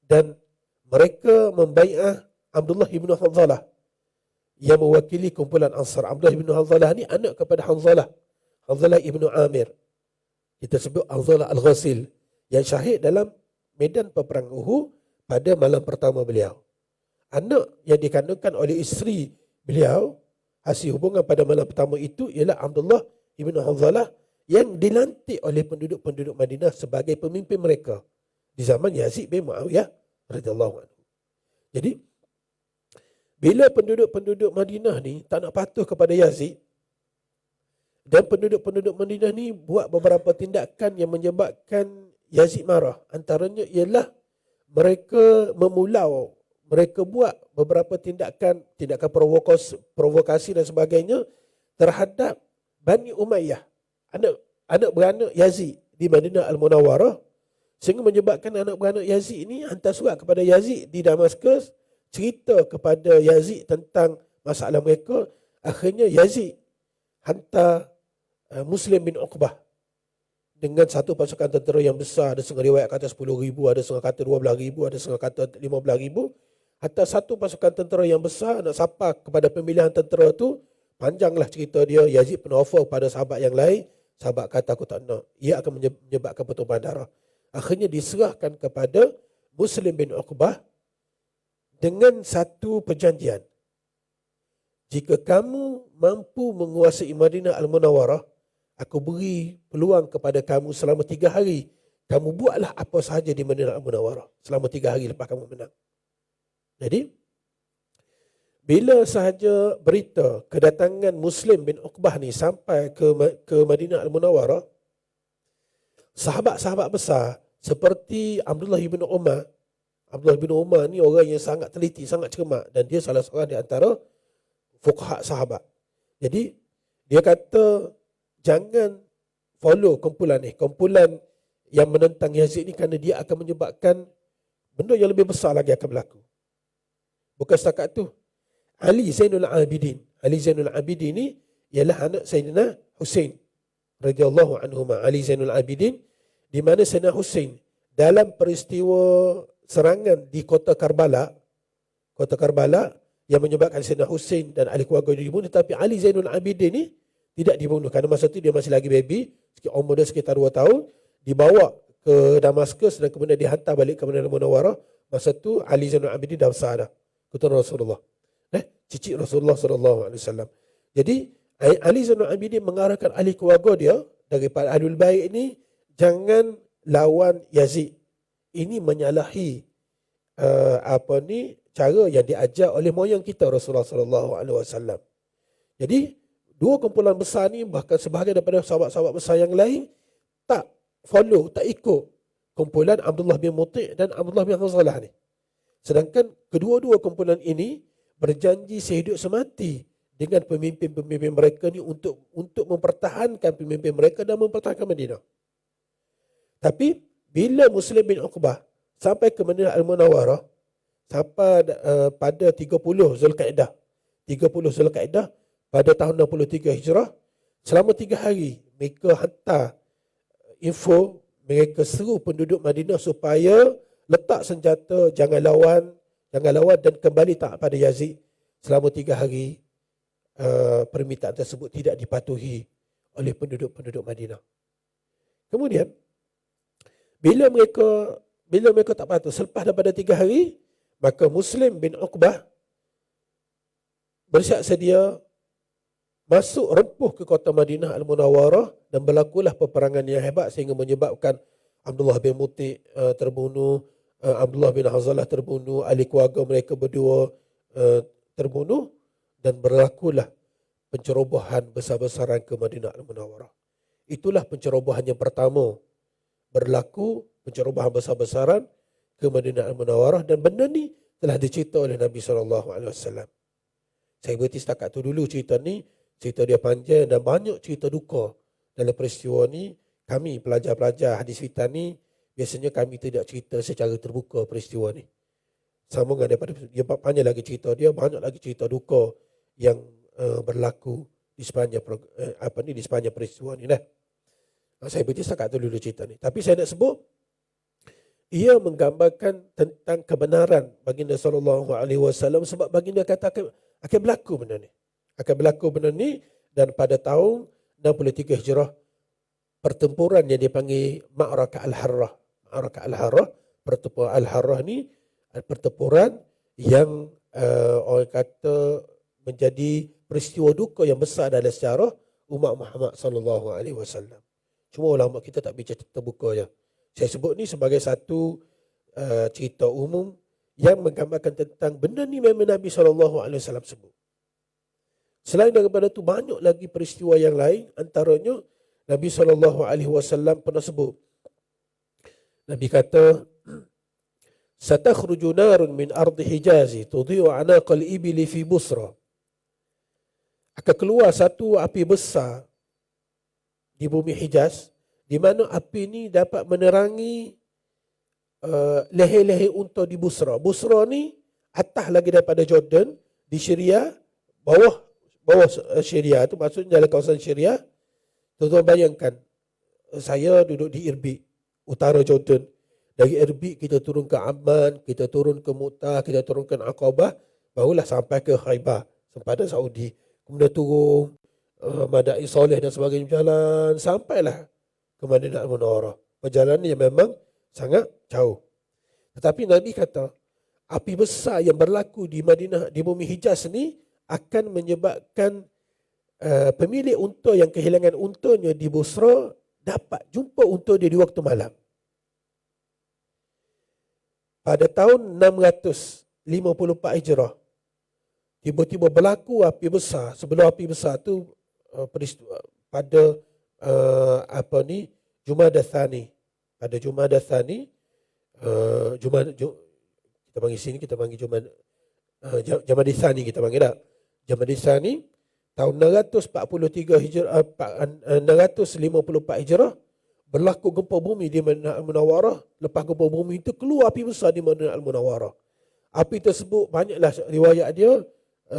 dan mereka membai'ah Abdullah bin Hanzalah yang mewakili kumpulan Ansar. Abdullah bin Hanzalah ni anak kepada Hanzalah ibn Amir. Kita sebut Hanzalah Al-Ghasil, yang syahid dalam medan peperang Uhud pada malam pertama beliau. Anak yang dikandungkan oleh isteri beliau, hasil hubungan pada malam pertama itu ialah Abdullah ibn Hanzalah yang dilantik oleh penduduk-penduduk Madinah sebagai pemimpin mereka di zaman Yazid bin Muawiyah radhiyallahu anhu. Jadi bila penduduk-penduduk Madinah ni tak nak patuh kepada Yazid, dan penduduk-penduduk Madinah ni buat beberapa tindakan yang menyebabkan Yazid marah. Antaranya ialah mereka buat beberapa tindakan provokasi dan sebagainya terhadap Bani Umayyah, anak beranak Yazid di Madinah Al-Munawwarah, sehingga menyebabkan anak beranak Yazid ini hantar surat kepada Yazid di Damaskus, cerita kepada Yazid tentang masalah mereka. Akhirnya Yazid hantar Muslim bin Uqbah dengan satu pasukan tentera yang besar. Ada setengah riwayat kata 10,000, ada setengah kata 12,000, ada setengah kata 15,000. Hatta satu pasukan tentera yang besar nak sapa kepada pemilihan tentera tu. Panjanglah cerita dia. Yazid pernah offer pada sahabat yang lain. Sahabat kata aku tak nak, ia akan menyebabkan pertumpahan darah. Akhirnya diserahkan kepada Muslim bin Uqbah dengan satu perjanjian. Jika kamu mampu menguasai Madinah Al-Munawwarah, aku beri peluang kepada kamu selama 3 hari. Kamu buatlah apa sahaja di Madinah Al-Munawwarah selama 3 hari lepas kamu menang. Jadi, bila sahaja berita kedatangan Muslim bin Uqbah ni sampai ke Madinah Al-Munawwarah, sahabat-sahabat besar seperti Abdullah bin Umar. Abdullah bin Umar ni orang yang sangat teliti, sangat cermat, dan dia salah seorang di antara fuqaha sahabat. Jadi dia kata jangan follow kumpulan ni, kumpulan yang menentang Yazid ni, kerana dia akan menyebabkan benda yang lebih besar lagi akan berlaku. Bukan setakat tu, Ali Zainul Abidin ni ialah anak Sayyidina Husain radhiyallahu anhuma. Ali Zainul Abidin, di mana Sayyidina Husain dalam peristiwa serangan di kota Karbala yang menyebabkan Sayyidina Hussein dan ahli keluarga dibunuh, tapi Ali Zainul Abidin ni tidak dibunuh kerana masa itu dia masih lagi baby, umur dia sekitar 2 tahun, dibawa ke Damaskus dan kemudian dihantar balik ke Madinah Munawwarah. Masa itu Ali Zainul Abidin dah besar dah, keturunan Rasulullah, cicit Rasulullah sallallahu alaihi wasallam. Jadi Ali Zainul Abidin mengarahkan ahli keluarga dia daripada Ahlul Bait ini, jangan lawan Yazid. Ini menyalahi cara yang diajar oleh moyang kita Rasulullah sallallahu alaihi wasallam. Jadi dua kumpulan besar ni, bahkan sebahagian daripada sahabat-sahabat besar yang lain tak ikut kumpulan Abdullah bin Muti' dan Abdullah bin Hanzalah ni. Sedangkan kedua-dua kumpulan ini berjanji sehidup semati dengan pemimpin-pemimpin mereka ni untuk mempertahankan pemimpin mereka dan mempertahankan Madinah. Tapi bila Muslim bin Uqbah sampai ke Madinah Al-Munawwarah, sampai pada 30 Zulkaidah pada tahun 63 Hijrah, selama 3 hari mereka hantar info, mereka seru penduduk Madinah supaya letak senjata, jangan lawan dan kembali taat pada Yazid. Selama 3 hari permintaan tersebut tidak dipatuhi oleh penduduk Madinah. Kemudian bila mereka tak patuh, selepas daripada 3 hari, maka Muslim bin Uqbah bersiap sedia masuk rempuh ke kota Madinah Al-Munawwarah, dan berlakulah peperangan yang hebat sehingga menyebabkan Abdullah bin Muti' terbunuh, Abdullah bin Hanzalah terbunuh, ahli keluarga mereka berdua terbunuh, dan berlakulah pencerobohan besar-besaran ke Madinah Al-Munawwarah. Itulah pencerobohan yang pertama berlaku, pencerobohan besar-besaran ke Madinah Al-Munawwarah, dan benda ni telah dicerita oleh Nabi SAW. Saya berhenti setakat tu dulu cerita ni. Cerita dia panjang dan banyak cerita duka dalam peristiwa ni. Kami pelajar-pelajar hadis fitan ni, biasanya kami tidak cerita secara terbuka peristiwa ni. Sambungan daripada dia panjang lagi cerita dia, banyak lagi cerita duka yang berlaku di sepanjang di sepanjang peristiwa ni dah. Saya berhenti setakat tu dulu cerita ni. Tapi saya nak sebut, ia menggambarkan tentang kebenaran baginda sallallahu alaihi wasallam, sebab baginda kata akan berlaku benda ni. Dan pada tahun 63 Hijrah, pertempuran yang dipanggil Ma'rakah Al-Harrah. Pertempuran Al-Harrah ni pertempuran yang orang kata menjadi peristiwa duka yang besar dalam sejarah umat Muhammad sallallahu alaihi wasallam. Cuma ulama kita tak bincang terbuka je. Saya sebut ni sebagai satu cerita umum yang menggambarkan tentang benda ni memang Nabi sallallahu alaihi wasallam sebut. Selain daripada itu, banyak lagi peristiwa yang lain. Antaranya Nabi SAW pernah sebut. Nabi kata, "Satakhruju narun min ardi Hijazi tudhi'u anaqal ibili fi Busra." Akan keluar satu api besar di bumi Hijaz, di mana api ini dapat menerangi leher-leher unta di Busra. Busra ni atas lagi daripada Jordan, di Syria, bawah Syria tu, maksudnya dalam kawasan Syria. Tuan-tuan bayangkan, saya duduk di Irbil, utara Jordan. Dari Irbil kita turun ke Amman, kita turun ke Mu'tah, kita turun ke Aqabah, barulah sampai ke Khaybar, sempadan Saudi. Kemudian turun Madain Soleh dan sebagainya, berjalan sampailah ke Madinah Al-Munawwarah. Perjalanan yang memang sangat jauh. Tetapi Nabi kata, api besar yang berlaku di Madinah, di bumi Hijaz ni, akan menyebabkan pemilik unta yang kehilangan untanya di Busra dapat jumpa unta dia di waktu malam. Pada tahun 654 Hijrah, tiba-tiba berlaku api besar. Sebelum api besar tu pada Jumadah Tsani. Pada Jumadah Tsani, kita panggil sini, kita panggil Jumadah Tsani, kita panggil tak? Jumadah Tsani tahun 643 Hijrah, 654 Hijrah, berlaku gempa bumi di Madinah Al-Munawwarah. Lepas gempa bumi itu keluar api besar di Madinah Al-Munawwarah. Api tersebut banyaklah riwayat dia,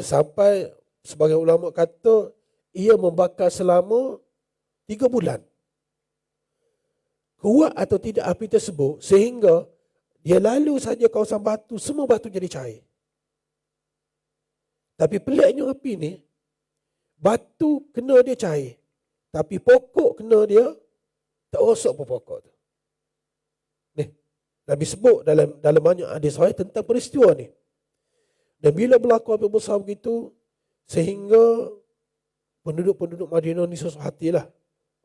sampai sebagai ulama kata ia membakar selama 3 bulan. kuat atau tidak api tersebut sehingga dia lalu saja kawasan batu, semua batu jadi cair. Tapi peliknya api ni, batu kena dia cair, tapi pokok kena dia tak rosak pun pokok tu. Ni, Nabi sebut dalam banyak hadis sahih tentang peristiwa ni. Dan bila berlaku api besar begitu, sehingga penduduk-penduduk Madinah ni susah hatilah.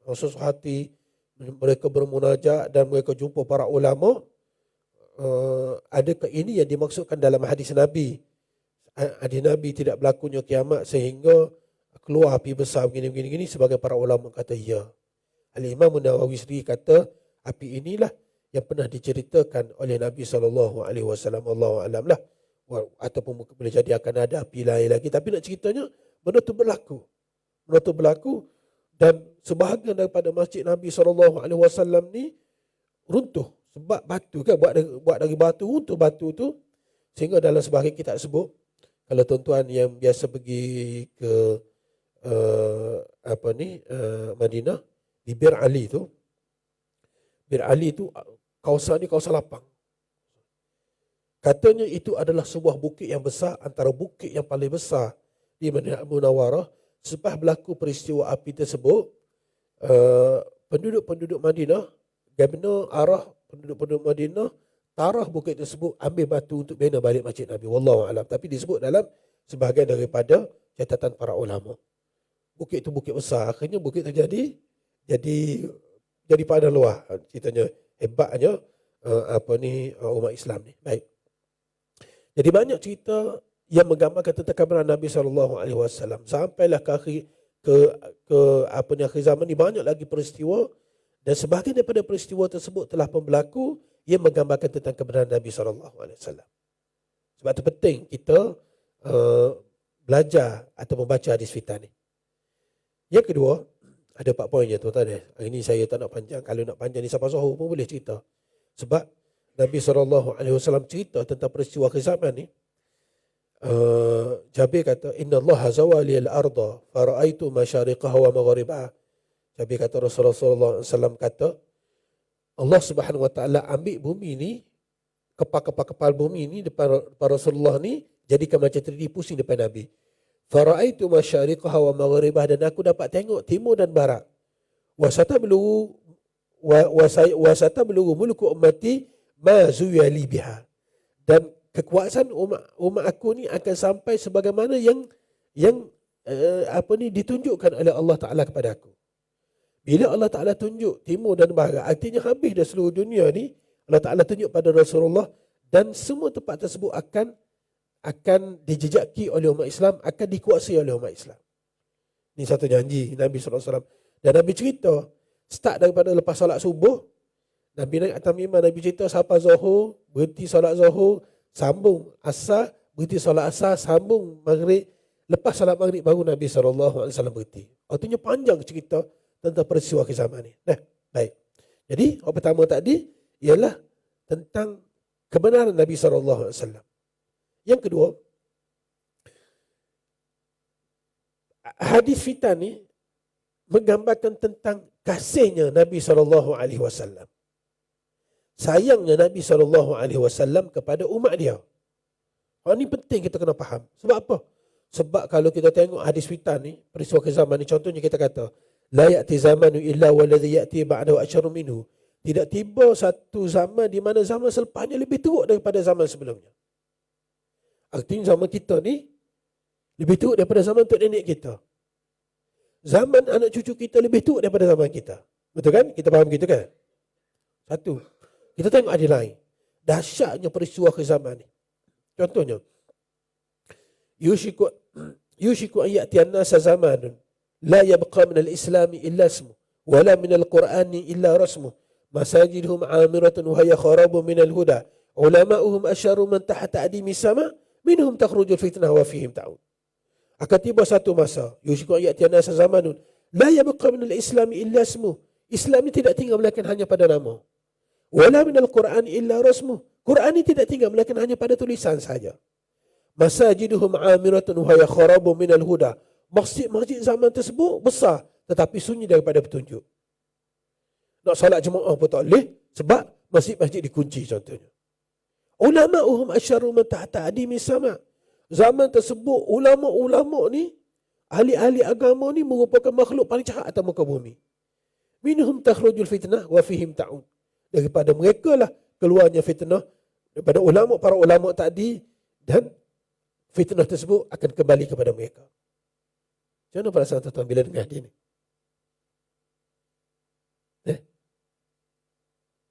Susah hati, mereka bermunajat dan mereka jumpa para ulama. Adakah ini yang dimaksudkan dalam hadis Nabi? Hadis Nabi tidak berlakunya kiamat sehingga keluar api besar begini. Sebagai para ulama kata ya. Al-Imam Nawawi sendiri kata api inilah yang pernah diceritakan oleh Nabi SAW. Allahu a'lam lah. Ataupun boleh jadi akan ada api lain lagi. Tapi nak ceritanya benda tu berlaku. Dan sebahagian daripada masjid Nabi SAW ni runtuh. Sebab batu kan, buat dari batu, runtuh batu tu. Sehingga dalam sebahagian kitab sebut, kalau tuan-tuan yang biasa pergi ke Madinah, di Bir Ali tu, kawasan ni kawasan lapang. Katanya itu adalah sebuah bukit yang besar, antara bukit yang paling besar di Madinah Munawwarah. Selepas berlaku peristiwa api tersebut, penduduk-penduduk Madinah, gabna arah penduduk-penduduk Madinah, tarah bukit tersebut, ambil batu untuk bina balik masjid Nabi. Wallahu a'lam. Tapi disebut dalam sebahagian daripada catatan para ulama. Bukit itu bukit besar. Akhirnya bukit itu jadi padang luar. Ceritanya hebatnya umat Islam ni. Baik. Jadi banyak cerita yang menggambarkan tentang kebenaran Nabi SAW. Sampailah ke akhir zaman ni banyak lagi peristiwa, dan sebahagian daripada peristiwa tersebut telah pun berlaku yang menggambarkan tentang kebenaran Nabi SAW. Sebab itu penting kita belajar atau membaca hadis fitan ni. Yang kedua, ada 4 poin je tuan-tuan. Hari ni saya tak nak panjang. Kalau nak panjang ni sampai Zuhur pun boleh cerita. Sebab Nabi SAW cerita tentang peristiwa akhir zaman ni. Jabir kata, Inna Allah zawali al-arda fara'aitu masyariqaha wa magharibaha. Jabir kata, Rasulullah SAW kata, Allah Subhanahu Wa Taala ambil bumi ni, kepal bumi ni depan Rasulullah ni, jadikan macam 3D pusing depan Nabi. Fara'aitu masyariqaha wa magharibaha, dan aku dapat tengok timur dan barat. Wasatablughu mulku ummati ma zuyali biha, dan kekuasaan umat aku ni akan sampai sebagaimana yang ditunjukkan oleh Allah Taala kepada aku. Bila Allah Taala tunjuk timur dan barat, artinya habis dah seluruh dunia ni. Allah Taala tunjuk pada Rasulullah, dan semua tempat tersebut akan dijejaki oleh umat Islam, akan dikuasai oleh umat Islam. Ini satu janji Nabi SAW. Dan Nabi cerita, start daripada lepas solat subuh, Nabi naik atas mimbar, Nabi cerita sampai Zuhur, berhenti solat Zuhur, sambung asar, berhenti solat asar, sambung maghrib. Lepas solat maghrib baru Nabi SAW berhenti. Artinya panjang cerita tentang peristiwa akhir zaman ni. Nah, baik. Jadi, yang pertama tadi ialah tentang kebenaran Nabi SAW. Yang kedua, hadis fitan ni menggambarkan tentang kasihnya Nabi SAW. Sayangnya Nabi SAW kepada umat dia. Ini penting kita kena faham. Sebab apa? Sebab kalau kita tengok hadis fitan ni, peristiwa akhir zaman ni, contohnya kita kata, la ya'ti zamanu illa walladhi ya'ti ba'dahu asyarru minhu. Tidak tiba satu zaman di mana zaman selepasnya lebih teruk daripada zaman sebelumnya. Artinya zaman kita ni lebih teruk daripada zaman tok nenek kita. Zaman anak cucu kita lebih teruk daripada zaman kita. Betul kan? Kita faham gitu kan? Satu. Kita tengok ada lain. Dahsyatnya peristiwa akhir zaman ni. Contohnya, yushiku an ya'tiyan nasa zamanun la yabqa min al-islam illa ismu wa la min al-qur'ani illa rasmu masajidhum 'amiratun wa hiya kharabu min al-huda ulama'uhum asyaru man tahta adimi sama minhum takhrujul fitnah wa fihim ta'ud. Akan tiba satu masa, yushiku an ya'tiyan nasa zamanun la yabqa min al-islam illa ismu. Islam ni tidak tinggal melainkan hanya pada nama. Wala minal Qur'an illa rasmuh. Quran ini tidak tinggal melainkan hanya pada tulisan saja. Masajiduhum amiratun wa hiya kharabu minal huda. Masjid-masjid zaman tersebut besar tetapi sunyi daripada petunjuk. Nak solat jemaah pun tak boleh sebab masjid-masjid dikunci contohnya. Ulama'uhum asyarru man tahta adimi sama. Zaman tersebut ulama-ulama ni, ahli-ahli agama ni merupakan makhluk paling jahat atas muka bumi. Minhum takhrujul fitnah wa fihim ta'un. Daripada mereka lah keluarnya fitnah, daripada ulama, para ulama tadi, dan fitnah tersebut akan kembali kepada mereka. Macam mana perasaan tuan-tuan bila dengar dia ni?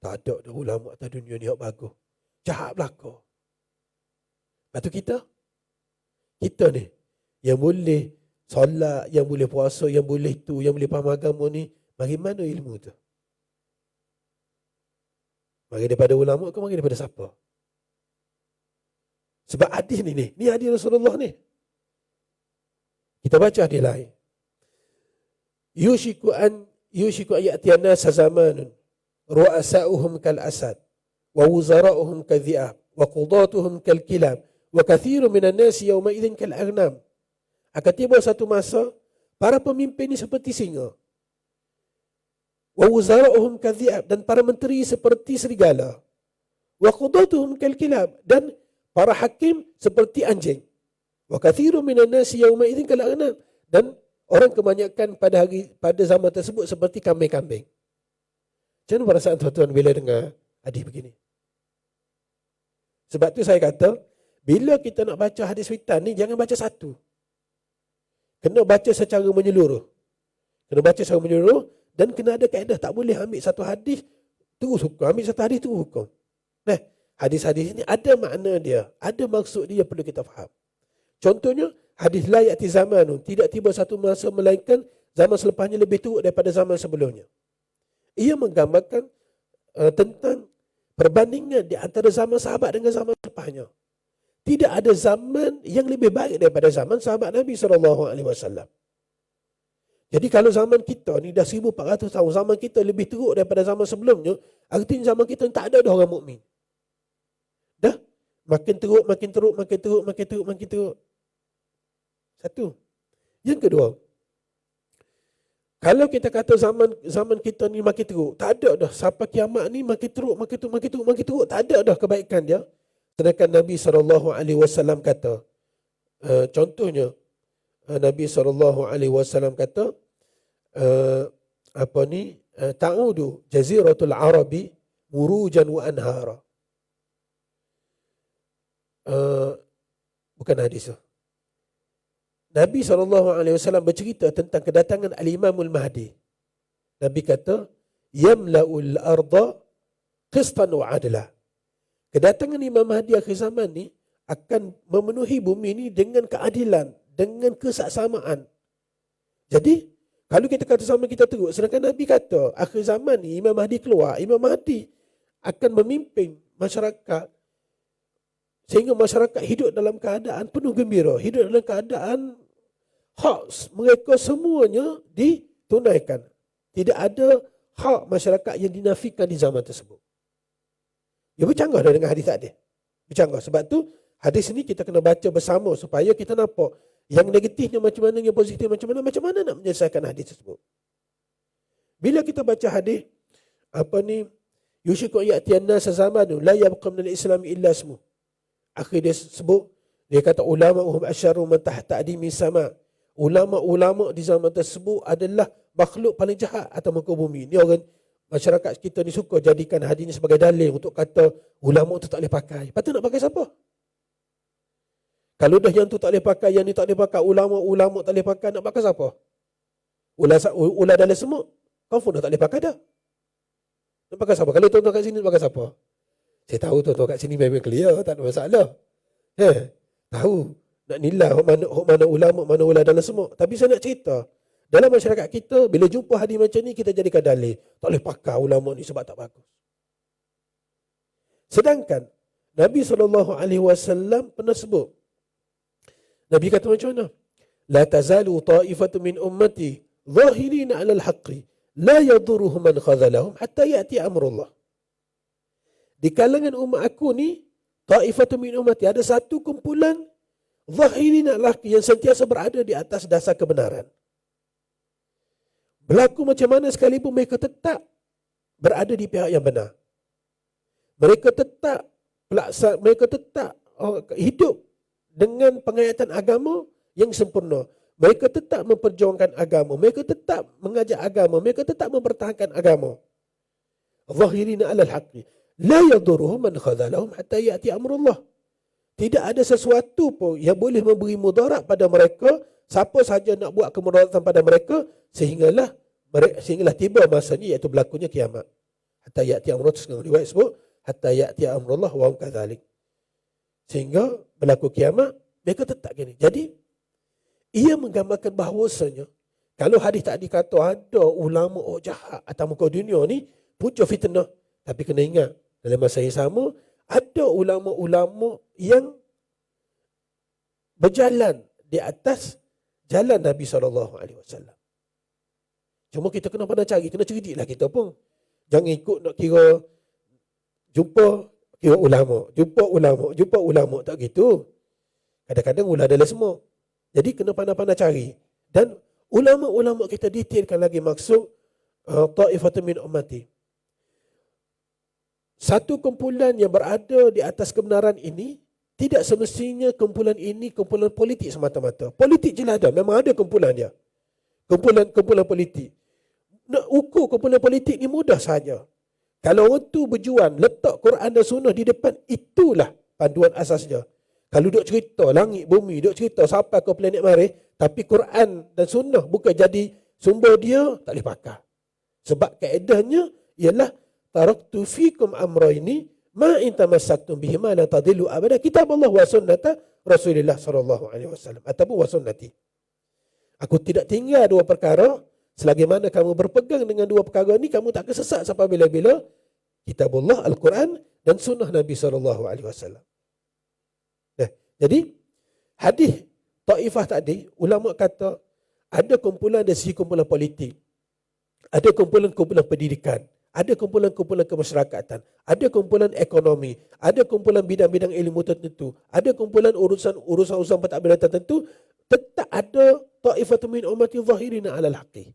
Tak ada dah ulama atas dunia ni yang bagus. Jahat belaka. Lepas tu kita ni yang boleh solat, yang boleh puasa, yang boleh tu, yang boleh faham agama ni, mari mana ilmu tu? Mari daripada ulama ke mari daripada siapa? Sebab hadis ni hadis Rasulullah ni. Kita baca hadis lain. Yushiku an ya'tiyan nas zamanun ru'asa'uhum kal asad wa wuzara'uhum kadhi'ab wa qudatuhum kal kilab wa kathirun minan nas yawma idzin kal aghnam. Akan tiba satu masa para pemimpin ni seperti singa. Wa wuzara'uhum kadhi'ab, dan para menteri seperti serigala. Wa qudatuhum kal kilab, dan para hakim seperti anjing. Wa kathirun minan nas yawma idzin kal aghnam, dan orang kebanyakan pada zaman tersebut seperti kambing-kambing. Macam mana perasaan tuan-tuan bila dengar hadis begini? Sebab tu saya kata, bila kita nak baca hadis fitan ni, jangan baca satu. Kena baca secara menyeluruh. Dan kena ada kaedah. Tak boleh ambil satu hadis terus hukum. Ambil satu hadis terus hukum. Nah, hadis-hadis ni ada makna dia. Ada maksud dia, perlu kita faham. Contohnya, hadis la ya'ti zamanun, tidak tiba satu masa melainkan zaman selepasnya lebih teruk daripada zaman sebelumnya. Ia menggambarkan tentang perbandingan di antara zaman sahabat dengan zaman selepasnya. Tidak ada zaman yang lebih baik daripada zaman sahabat Nabi SAW. Jadi kalau zaman kita ni dah 1400 tahun, zaman kita lebih teruk daripada zaman sebelumnya, artinya zaman kita tak ada dah orang mukmin. Dah makin teruk. Satu. Yang kedua, kalau kita kata zaman kita ni makin teruk, tak ada dah sampai kiamat ni makin teruk, tak ada dah kebaikan dia. Sedangkan Nabi SAW kata, contohnya Nabi SAW kata, ta'udu jaziratul arabi murujan wa anhara. Bukan hadis. Nabi SAW bercerita tentang kedatangan Al-Imamul Mahdi. Nabi kata, yamla'ul arda qistan wa adla. Kedatangan Imam Mahdi akhir zaman ni akan memenuhi bumi ni dengan keadilan, dengan kesaksamaan. Jadi, kalau kita kata zaman kita teruk, sedangkan Nabi kata, akhir zaman ni Imam Mahdi keluar, Imam Mahdi akan memimpin masyarakat sehingga masyarakat hidup dalam keadaan penuh gembira, hidup dalam keadaan hak mereka semuanya ditunaikan. Tidak ada hak masyarakat yang dinafikan di zaman tersebut. Dia bercanggah dengan hadis tadi. Bercanggah. Sebab tu hadis ni kita kena baca bersama supaya kita nampak yang negatifnya macam mana, yang positif macam mana nak menyelesaikan hadis tersebut. Bila kita baca hadis yushiku ya'tiyan nas zamanun la yabqa min al-islam illa ismu. Akhir dia sebut, dia kata ulama'uhum asyarru man tahta adimi sama. Ulama-ulama di zaman tersebut adalah makhluk paling jahat atas muka bumi. Ni orang masyarakat kita ni suka jadikan hadis ni sebagai dalil untuk kata ulama tu tak boleh pakai. Patut nak pakai siapa? Kalau dah yang tu tak boleh pakai, yang ni tak boleh pakai, ulama tak boleh pakai, nak pakai siapa? Ular dalam semut, confirm dah tak boleh pakai dah. Nak pakai siapa? Kalau tuan-tuan kat sini nak pakai siapa? Saya tahu tuan-tuan kat sini memang clear, tak ada masalah. Tahu. Nak nilai mana ulama, mana ular dalam semut. Tapi saya nak cerita, dalam masyarakat kita, bila jumpa hadis macam ni, kita jadikan dalil. Tak boleh pakai ulama ni sebab tak bagus. Sedangkan, Nabi SAW pernah sebut. Nabi kata macam mana? La tazalu ta'ifatu min ummati zahirina 'alal haqqi la yadurruhum man khadhalahum hatta ya'ti amrullah. Di kalangan umat aku ni, ta'ifatu min ummati, ada satu kumpulan zahirina 'alal haqqi yang sentiasa berada di atas dasar kebenaran. Berlaku macam mana sekalipun mereka tetap berada di pihak yang benar. Mereka tetap hidup dengan penghayatan agama yang sempurna. Mereka tetap memperjuangkan agama. Mereka tetap mengajak agama. Mereka tetap mempertahankan agama. Zahirina alal haqqi. La yaduruhum man khadhalahum hatta ya'ti amrullah. Tidak ada sesuatu pun yang boleh memberi mudarat pada mereka. Siapa sahaja nak buat kemudaratan pada mereka, sehinggalah tiba masanya, iaitu berlakunya kiamat. Hatta ya'ti amrullah, setengah riwayat sebut hatta ya'ti amrullah wa hum kadzalik. Sehingga berlaku kiamat, mereka tetap gini. Jadi ia menggambarkan bahawasanya kalau hadis tak dikata ada ulama jahat atas muka dunia ni punca fitnah, tapi kena ingat dalam masa yang sama ada ulama-ulama yang berjalan di atas jalan Nabi SAW. Cuma kita kena pandai cari, kena cerdik lah kita pun. Jangan ikut nak kira kira ulama, jumpa ulama, tak gitu. Kadang-kadang ulah adalah semua. Jadi kena pandai-pandai cari. Dan ulama-ulama kita detailkan lagi maksud ta'ifatun min ummati. Satu kumpulan yang berada di atas kebenaran ini, tidak semestinya kumpulan ini kumpulan politik semata-mata. Politik je lah ada, memang ada kumpulan dia. Kumpulan politik. Nak ukur kumpulan politik ni mudah saja. Kalau orang tu berjuang letak Quran dan Sunnah di depan, itulah panduan asasnya. Kalau duk cerita langit bumi, duk cerita sampai ke planet Marikh, tapi Quran dan Sunnah bukan jadi sumber dia, tak boleh pakai. Sebab kaedahnya ialah taraktu fikum amrayni ma in tamassaktum bihima la tadillu abada, kitab Allah wa sunnata Rasulullah sallallahu alaihi wasallam ataupun wa sunnati. Aku tidak tinggal dua perkara, selagi mana kamu berpegang dengan dua perkara ni, kamu tak akan sesat sampai bila-bila. Kitabullah, Al-Quran dan sunnah Nabi sallallahu alaihi wasallam. Jadi hadis taifah tadi, ulama kata ada kumpulan dari segi kumpulan politik, ada kumpulan-kumpulan pendidikan, ada kumpulan-kumpulan kemasyarakatan, ada kumpulan ekonomi, ada kumpulan bidang-bidang ilmu tertentu, ada kumpulan urusan-urusan pentadbiran tertentu. Tetap ada ta'ifatun min ummati zahirina 'alal haqqi.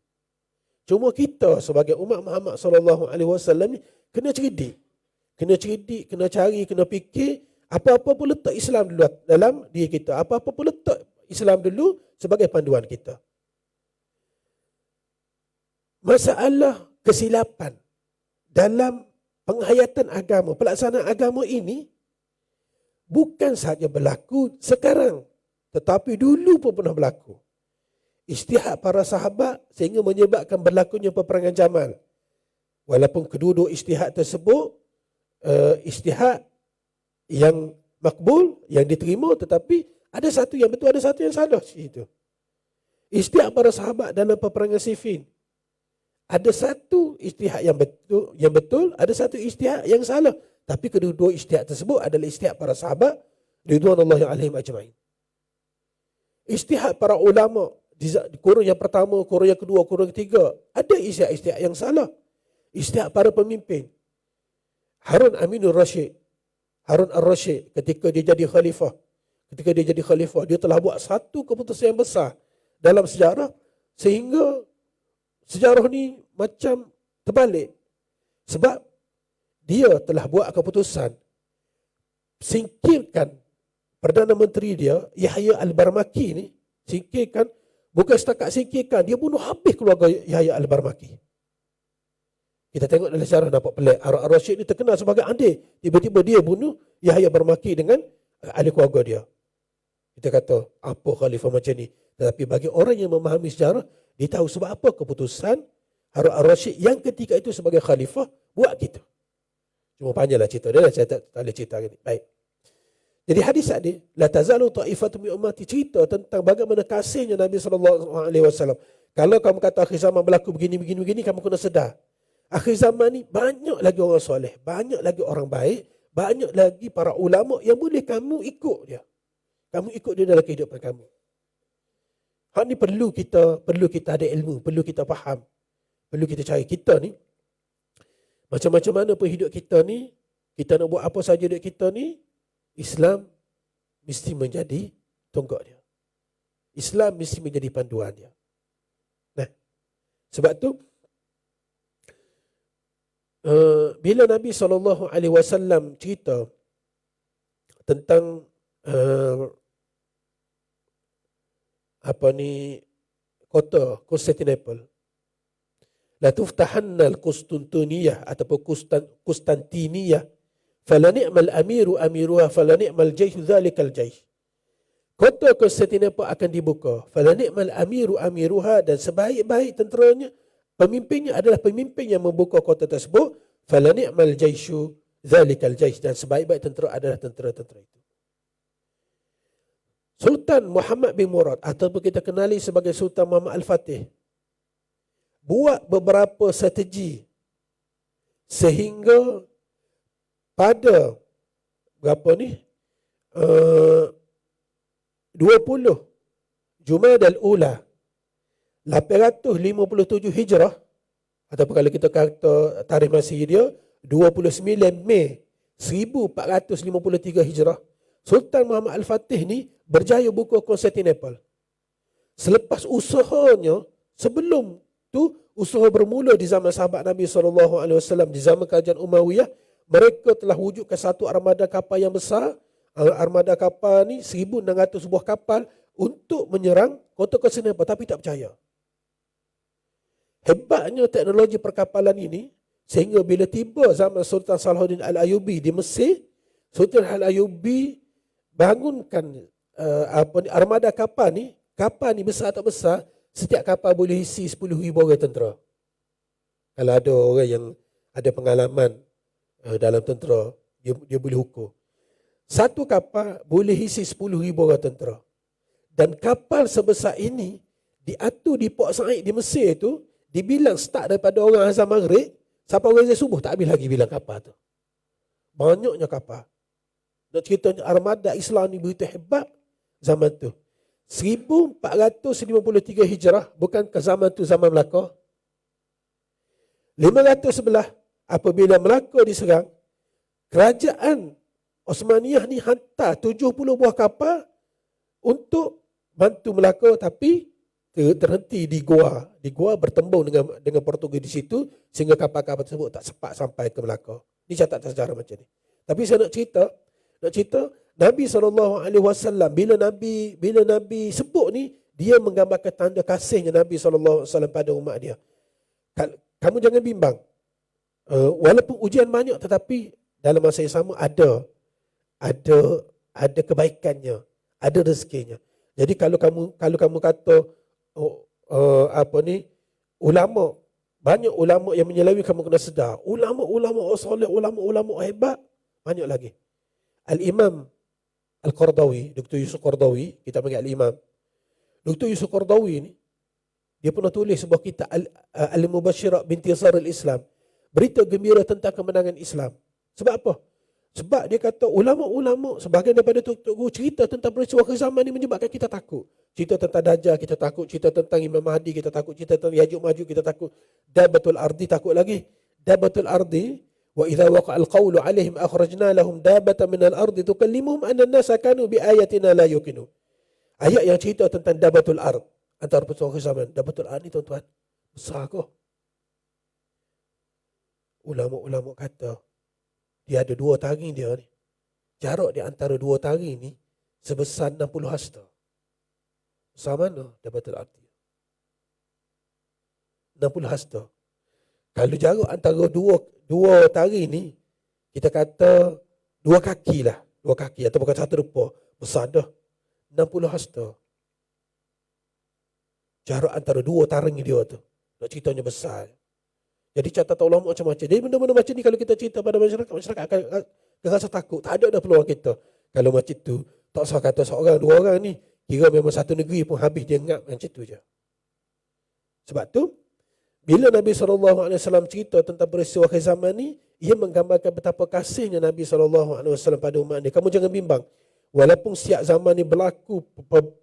Cuma kita sebagai umat Muhammad sallallahu alaihi wasallam ni kena cerdik, kena cari, kena fikir. Apa-apa pun letak Islam dulu dalam diri kita. Apa-apa pun letak Islam dulu sebagai panduan kita. Masalah kesilapan dalam penghayatan agama, pelaksanaan agama ini bukan sahaja berlaku sekarang, tetapi dulu pun pernah berlaku. Ijtihad para sahabat sehingga menyebabkan berlakunya peperangan Jamal. Walaupun kedua-dua ijtihad tersebut ijtihad yang makbul, yang diterima, tetapi ada satu yang betul, ada satu yang salah. Ijtihad para sahabat dalam peperangan Siffin, ada satu ijtihad yang betul, ada satu ijtihad yang salah. Tapi kedua-dua ijtihad tersebut adalah ijtihad para sahabat ridwanullahi alaihim ajma'in. Ijtihad para ulama di kurun yang pertama, kurun yang kedua, kurun yang ketiga, ada ijtihad yang salah. Ijtihad para pemimpin. Harun al-Rashid ketika dia jadi khalifah, dia telah buat satu keputusan yang besar dalam sejarah, sehingga sejarah ni macam terbalik. Sebab dia telah buat keputusan singkirkan Perdana Menteri dia, Yahya al-Barmaki ni, singkirkan, bukan setakat singkirkan, dia bunuh habis keluarga Yahya al-Barmaki. Kita tengok dalam sejarah nampak pelik. Harun al-Rashid ni terkenal sebagai adil. Tiba-tiba dia bunuh Yahya Barmaki dengan ahli keluarga dia. Kita kata, apa khalifah macam ni? Tetapi bagi orang yang memahami sejarah, dia tahu sebab apa keputusan Harun al-Rashid yang ketika itu sebagai khalifah buat gitu. Cuma panjanglah cerita dia, saya tak boleh cerita ni. Baik. Jadi hadis tadi, la tazalu ta'ifatun min ummati, cerita tentang bagaimana kasihnya Nabi SAW. Kalau kamu kata akhir zaman berlaku begini, kamu kena sedar. Akhir zaman ni banyak lagi orang soleh, banyak lagi orang baik, banyak lagi para ulama yang boleh kamu ikut dia. Kamu ikut dia dalam kehidupan kamu. Hak ni perlu kita ada ilmu, perlu kita faham, perlu kita cari. Kita ni macam-macam mana pun hidup kita ni, kita nak buat apa saja hidup kita ni, Islam mesti menjadi tonggak dia. Islam mesti menjadi panduan dia. Nah, sebab tu bila Nabi SAW cerita tentang kota Konstantinopel, la tuftahanna al-Qustantiniyah ataupun Kustantiniyah fala ni'mal amiru amiruha fala ni'mal jaishu dzalikal jaish. Kota Konstantinopel akan dibuka, fala ni'mal amiru amiruha, dan sebaik-baik tenteranya, pemimpinnya adalah pemimpin yang membuka kota tersebut, fala ni'mal jaishu dzalikal jaish, dan sebaik-baik tentera adalah tentera-tentera itu. Sultan Muhammad bin Murad ataupun kita kenali sebagai Sultan Muhammad Al-Fatih buat beberapa strategi sehingga pada 20 Jumadal Ula 857 Hijrah, ataupun kalau kita kata tarikh Masihi dia 29 Mei 1453 Hijrah, Sultan Muhammad Al-Fatih ni berjaya buka Konstantinopel. Selepas usahanya, sebelum tu usaha bermula di zaman sahabat Nabi SAW, di zaman kerajaan Umayyah, mereka telah wujudkan satu armada kapal yang besar. Armada kapal ni 1,600 buah kapal untuk menyerang kota Konstantinopel, tapi tak percaya. Hebatnya teknologi perkapalan ini, sehingga bila tiba zaman Sultan Salahuddin Al-Ayyubi di Mesir, Sultan Al-Ayyubi bangunkan armada kapal ni besar tak besar, setiap kapal boleh isi 10,000 orang tentera. Kalau ada orang yang ada pengalaman dalam tentera, dia boleh ukur. Satu kapal boleh isi 10,000 orang tentera. Dan kapal sebesar ini diatur di Port Said di Mesir tu, dibilang start daripada orang azan maghrib sampai orang azan subuh, tak habis lagi bilang kapal tu. Banyaknya kapal. Nak ceritanya armada Islam ni begitu hebat zaman tu. 1453 Hijrah, bukankah zaman tu zaman Melaka? 511 apabila Melaka diserang, kerajaan Osmaniyah ni hantar 70 buah kapal untuk bantu Melaka, tapi terhenti di Goa. Di Goa bertembung dengan Portugis di situ, sehingga kapal-kapal tersebut tak sempat sampai ke Melaka. Ini catatan sejarah macam ni. Tapi saya nak cerita Nabi SAW, bila Nabi sebut ni, dia menggambarkan tanda kasihnya Nabi SAW pada umat dia. Kamu jangan bimbang. Walaupun ujian banyak, tetapi dalam masa yang sama ada kebaikannya, ada rezekinya. Jadi kalau kamu kata ulama, banyak ulama yang menyelawi, kamu kena sedar. Ulama soleh, ulama hebat, banyak lagi. Al-Imam Al-Qardawi, Dr. Yusuf Qardawi, kita panggil Al-Imam. Dr. Yusuf Qardawi ni, dia pernah tulis sebuah kitab Al-Mubashirah Bintisar Al-Islam. Berita gembira tentang kemenangan Islam. Sebab apa? Sebab dia kata ulama-ulama, sebahagian daripada tu cerita tentang peristiwa kezaman ni menyebabkan kita takut. Cerita tentang Dajjal kita takut, cerita tentang Imam Mahdi kita takut, cerita tentang Yajuj Majuj kita takut. Dabatul Ardi takut lagi. Dabatul Ardi, wa idza waqa'al qawlu 'alaihim akhrajna lahum dabatan minal ardi tukallimuhum anna an-nasa kanu bi ayatina la yuqinun. Ayat yang cerita tentang Dabatul Ard, antara peristiwa kezaman. Dabatul Ard ni tuan-tuan, besar kau. Ulama-ulama kata dia ada 2 taring dia ni. Jarak di antara 2 taring ni sebesar 60 hasta. Besar mana Dabatul Ard? 60 hasta. Kalau jarak antara dua taring ni, kita kata 2 kaki lah. 2 kaki atau bukan 1 rupa. Besar dah. 60 hasta. Jarak antara 2 taring dia tu. Nak ceritanya besar. Jadi catatan ulama macam-macam. Jadi benda-benda macam ni kalau kita cerita pada masyarakat akan rasa takut. Tak ada peluang kita. Kalau macam tu, tak usah kata seorang, 2 orang ni, kira memang satu negeri pun habis dia ngap macam tu je. Sebab tu, bila Nabi SAW cerita tentang peristiwa akhir zaman ni, ia menggambarkan betapa kasihnya Nabi SAW pada umat ni. Kamu jangan bimbang. Walaupun setiap zaman ni berlaku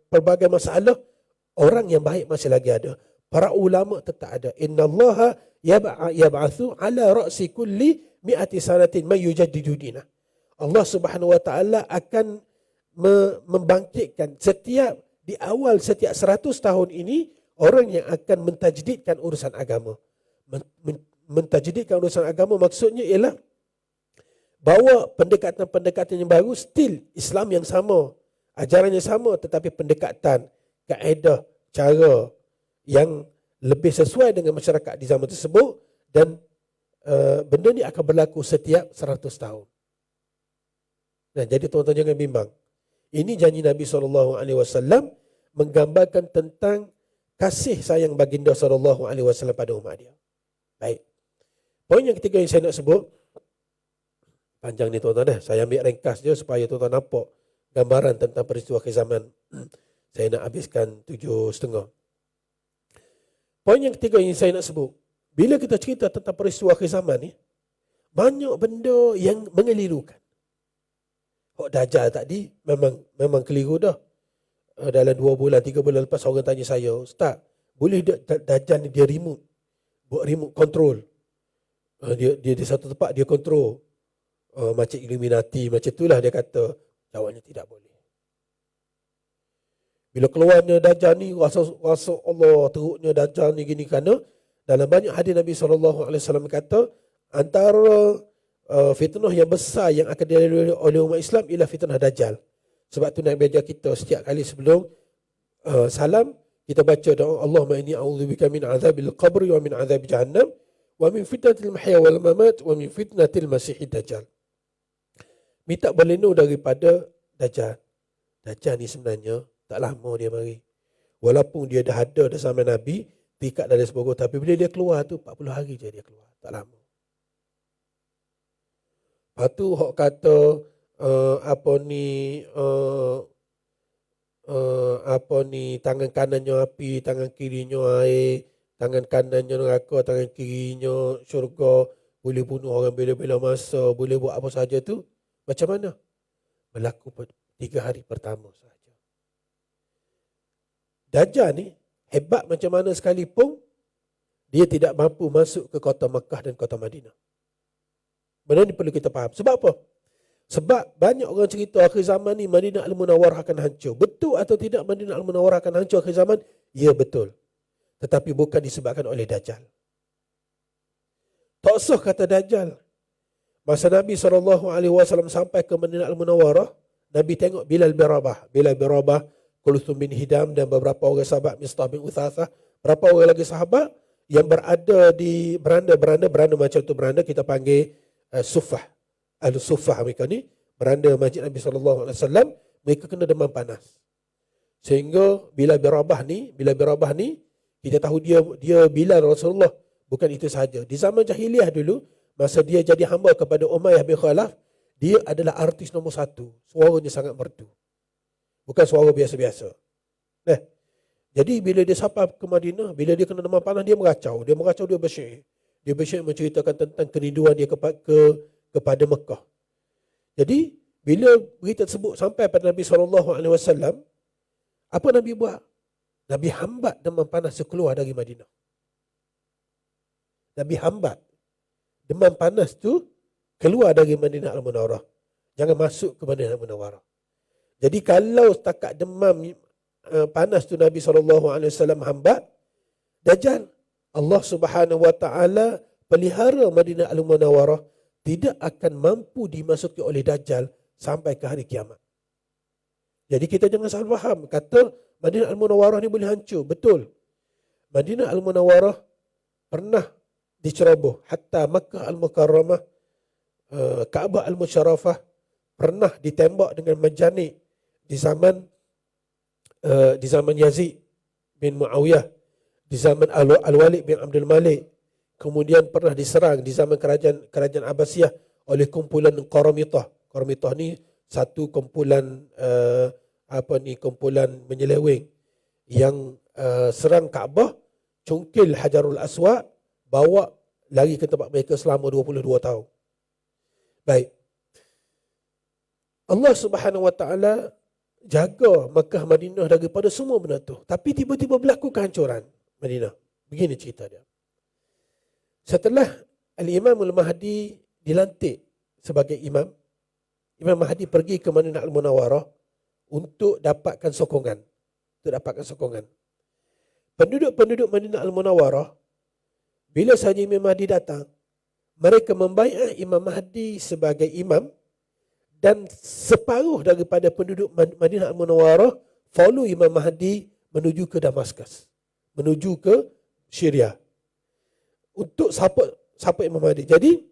pelbagai masalah, orang yang baik masih lagi ada. Para ulama tetap ada. Inna Allaha yab'athu ala ra'si kulli mi'ati sanatin man yujaddidu dinah. Allah Subhanahu wa taala akan membangkitkan di awal setiap 100 tahun ini orang yang akan mentajdidkan urusan agama, mentajdidkan urusan agama, maksudnya ialah bawa pendekatan-pendekatan yang baru, still Islam yang sama, ajarannya sama, tetapi pendekatan, kaedah, cara yang lebih sesuai dengan masyarakat di zaman tersebut, dan benda ni akan berlaku setiap 100 tahun. Nah, jadi tuan-tuan jangan bimbang. Ini janji Nabi SAW menggambarkan tentang kasih sayang baginda SAW pada umat dia. Baik. Poin yang ketiga yang saya nak sebut, panjang ni tuan-tuan dah. Saya ambil ringkas je supaya tuan-tuan nampak gambaran tentang peristiwa akhir zaman. Saya nak habiskan 7.30. Poin yang ketiga yang saya nak sebut, bila kita cerita tentang peristiwa akhir zaman ni, banyak benda yang mengelirukan. Dajjal tadi memang keliru dah. Dalam 2 bulan, 3 bulan lepas orang tanya saya, Ustaz, boleh Dajjal ni dia buat remote control. Dia di satu tempat dia kontrol. Macam Illuminati, macam itulah dia kata. Jawabnya tidak boleh. Bila keluarnya Dajjal ni, rasa Allah teruknya Dajjal ni gini, kerana dalam banyak hadis Nabi SAW kata, antara fitnah yang besar yang akan dilalui oleh umat Islam ialah fitnah Dajjal. Sebab tu Nabi ajar kita setiap kali sebelum salam, kita baca doa, Allahumma inni a'udzubika min azabil qabri wa min azab jahannam wa min fitnatil mahya wal mamat wa min fitnatil masiihid dajjal. Minta berlindung daripada Dajjal. Dajjal ni sebenarnya tak lama dia mari. Walaupun dia dah ada dah zaman Nabi, tingkat dari sebagainya, tapi bila dia keluar tu 40 hari je dia keluar, tak lama. Lepas tu hok kata tangan kanannya api, tangan kirinya air, tangan kanannya neraka, tangan kirinya syurga, boleh bunuh orang bila-bila masa, boleh buat apa saja tu. Macam mana? Berlaku 3 hari pertama saja. Dajjal ni hebat macam mana sekalipun, dia tidak mampu masuk ke kota Mekah dan kota Madinah. Benda ni perlu kita faham. Sebab apa? Sebab banyak orang cerita akhir zaman ni Madinah Al-Munawwarah akan hancur. Betul atau tidak Madinah Al-Munawwarah akan hancur akhir zaman? Ya, betul. Tetapi bukan disebabkan oleh Dajjal. Tak sah kata Dajjal. Masa Nabi SAW sampai ke Madinah Al-Munawwarah, Nabi tengok Bilal bin Rabah. Bilal bin Rabah, Kulthum bin Hidam dan beberapa orang sahabat, Mistah bin Uthathah, berapa orang lagi sahabat yang berada di beranda macam tu, beranda kita panggil Suffah. Al-Suffah mereka ni, beranda masjid Nabi SAW, mereka kena demam panas. Sehingga Bilal bin Rabah ni, kita tahu dia Bilal Rasulullah. Bukan itu sahaja. Di zaman jahiliah dulu, masa dia jadi hamba kepada Umayyah bin Khalaf, dia adalah artis nombor 1. Suaranya sangat merdu. Bukan suara biasa-biasa. Jadi bila dia sampai ke Madinah, bila dia kena demam panas, dia meracau, dia bersyair. Dia bersyair menceritakan tentang kerinduan dia kepada Mekah. Jadi bila berita tersebut sampai pada Nabi SAW, apa Nabi buat? Nabi hambat demam panas keluar dari Madinah. Nabi hambat demam panas tu keluar dari Madinah Al-Munawwarah. Jangan masuk ke Madinah Al-Munawwarah. Jadi kalau setakat demam panas tu Nabi SAW hambat, Dajjal, Allah Subhanahu Wa Taala pelihara Madinah Al-Munawwarah tidak akan mampu dimasuki oleh Dajjal sampai ke hari kiamat. Jadi kita jangan salah faham, kata Madinah Al-Munawwarah ni boleh hancur. Betul. Madinah Al-Munawwarah pernah diceroboh. Hatta Makkah Al-Mukarramah, Kaabah Al-Musharrafah pernah ditembak dengan majanik di zaman Yazid bin Muawiyah, di zaman Al-Walid bin Abdul Malik. Kemudian pernah diserang di zaman kerajaan Abbasiyah oleh kumpulan Qaramitah. Qaramitah ni satu kumpulan kumpulan menyeleweng yang serang Kaabah, cungkil Hajarul Aswad, bawa lari ke tempat mereka selama 22 tahun. Baik. Allah Subhanahu Wa Taala jaga Makkah Madinah daripada semua benda tu. Tapi tiba-tiba berlaku kehancuran Madinah. Begini cerita dia. Setelah Al-Imam Al-Mahdi dilantik sebagai imam, Imam Mahdi pergi ke Madinah Al-Munawwarah untuk dapatkan sokongan. Penduduk-penduduk Madinah Al-Munawwarah Bila sahaja Imam Mahdi datang, mereka membaiat Imam Mahdi sebagai imam, dan separuh daripada penduduk Madinah Al-Munawwarah follow Imam Mahdi menuju ke Damaskus, menuju ke Syria untuk support Imam Mahdi. Jadi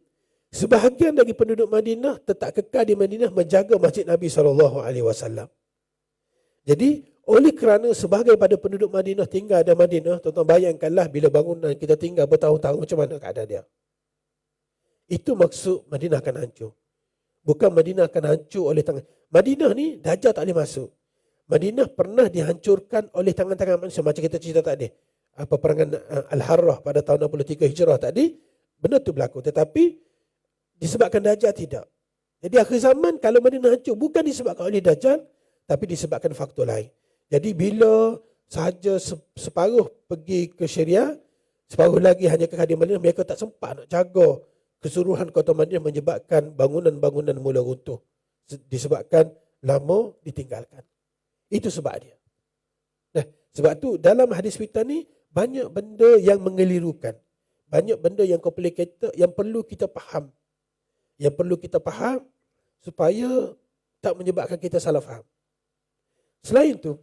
sebahagian dari penduduk Madinah tetap kekal di Madinah menjaga Masjid Nabi SAW. Jadi oleh kerana sebahagian pada penduduk Madinah tinggal di Madinah, tuan-tuan bayangkanlah bila bangunan kita tinggal bertahun-tahun, macam mana keadaan dia. Itu maksud Madinah akan hancur. Bukan Madinah akan hancur oleh tangan. Madinah ni Dajjal tak boleh masuk. Madinah pernah dihancurkan oleh tangan-tangan manusia. Macam kita cerita tadi. Peperangan Al-Harrah pada tahun 63 Hijrah tadi. Benda tu berlaku. Tetapi disebabkan Dajjal tidak. Jadi akhir zaman kalau Madinah hancur bukan disebabkan oleh Dajjal, tapi disebabkan faktor lain. Jadi bila sahaja separuh pergi ke Syria, separuh lagi hanya kekal di Madinah, mereka tak sempat nak jaga keseluruhan kota Madinah, menyebabkan bangunan-bangunan mula runtuh disebabkan lama ditinggalkan. Itu sebab dia. Nah, sebab tu dalam hadis fitan ni banyak benda yang mengelirukan. Banyak benda yang complicated yang perlu kita faham. Yang perlu kita faham supaya tak menyebabkan kita salah faham. Selain itu,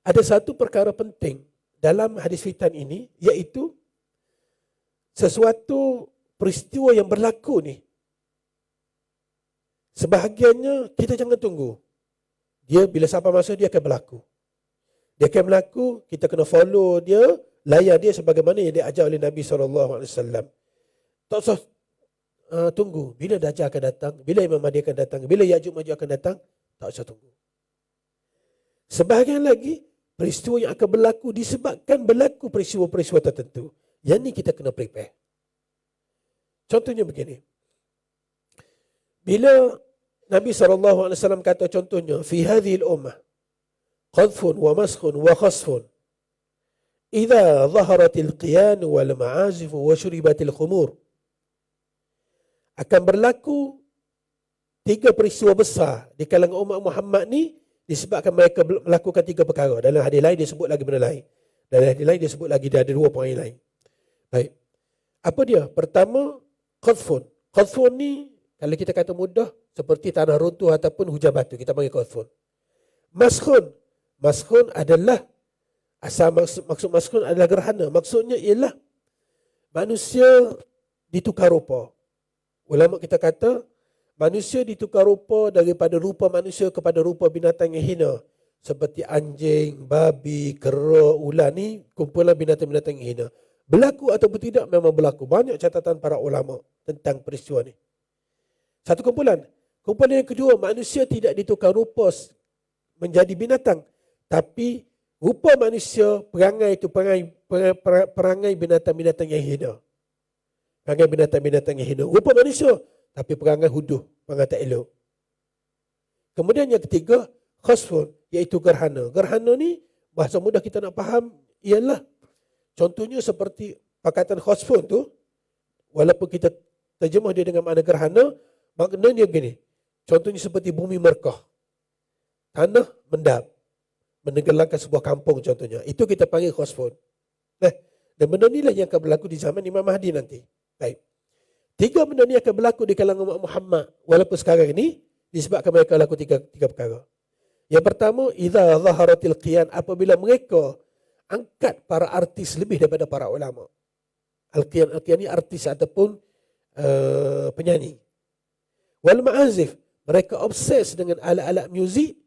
ada satu perkara penting dalam hadis fitan ini, iaitu sesuatu peristiwa yang berlaku ni, sebahagiannya kita jangan tunggu. Dia bila sampai masa dia akan berlaku. Dia akan berlaku, kita kena follow dia, layan dia sebagaimana yang diajar oleh Nabi SAW. Tak usah tunggu bila Dajjal akan datang, bila Imam Mahdi akan datang, bila Ya'juj Ma'juj akan datang, tak usah tunggu. Sebahagian lagi peristiwa yang akan berlaku disebabkan berlaku peristiwa-peristiwa tertentu. Yang ni kita kena prepare. Contohnya begini. Bila Nabi SAW kata contohnya, fi hadhil ummah qadhfun wa maskhun wa khasfun idza zaharatil qiyan wal ma'azif wa syuribatil khumur. Akan berlaku 3 peristiwa besar di kalangan umat Muhammad ni disebabkan mereka melakukan 3 perkara. Dalam hadis lain dia sebut lagi benda lain. Dalam hadis lain dia sebut lagi dia ada 2 poin lain. Baik. Apa dia? Pertama, qadhfun. Qadhfun ni kalau kita kata mudah seperti tanah runtuh ataupun hujan batu, kita panggil qadhfun. Maskhun. Maskhun adalah asal maksud maskhun adalah gerhana. Maksudnya ialah manusia ditukar rupa. Ulama kita kata manusia ditukar rupa daripada rupa manusia kepada rupa binatang yang hina. Seperti anjing, babi, kera, ular ni kumpulan binatang-binatang yang hina. Berlaku ataupun tidak memang berlaku. Banyak catatan para ulama tentang peristiwa ni. Satu kumpulan. Kumpulan yang kedua, manusia tidak ditukar rupa menjadi binatang. Tapi rupa manusia, perangai itu perangai binatang-binatang yang hina. Perangai binatang-binatang yang hina. Rupa manusia, tapi perangai huduh, perangai tak elok. Kemudian yang ketiga, khasfun, iaitu gerhana. Gerhana ni, bahasa mudah kita nak faham, ialah contohnya seperti pakatan khasfun tu, walaupun kita terjemah dia dengan makna gerhana, maknanya begini. Contohnya seperti bumi merkah. Tanah mendap. Menenggelamkan sebuah kampung contohnya. Itu kita panggil khasfun. Nah, dan benda inilah yang akan berlaku di zaman Imam Mahdi nanti. Baik. 3 benda ni akan berlaku di kalangan umat Muhammad. Walaupun sekarang ini disebabkan mereka laku 3 perkara. Yang pertama, idza zaharatil qiyan, apabila mereka angkat para artis lebih daripada para ulama. Al-qiyan ni artis ataupun penyanyi. Wal ma'azif, mereka obses dengan alat-alat muzik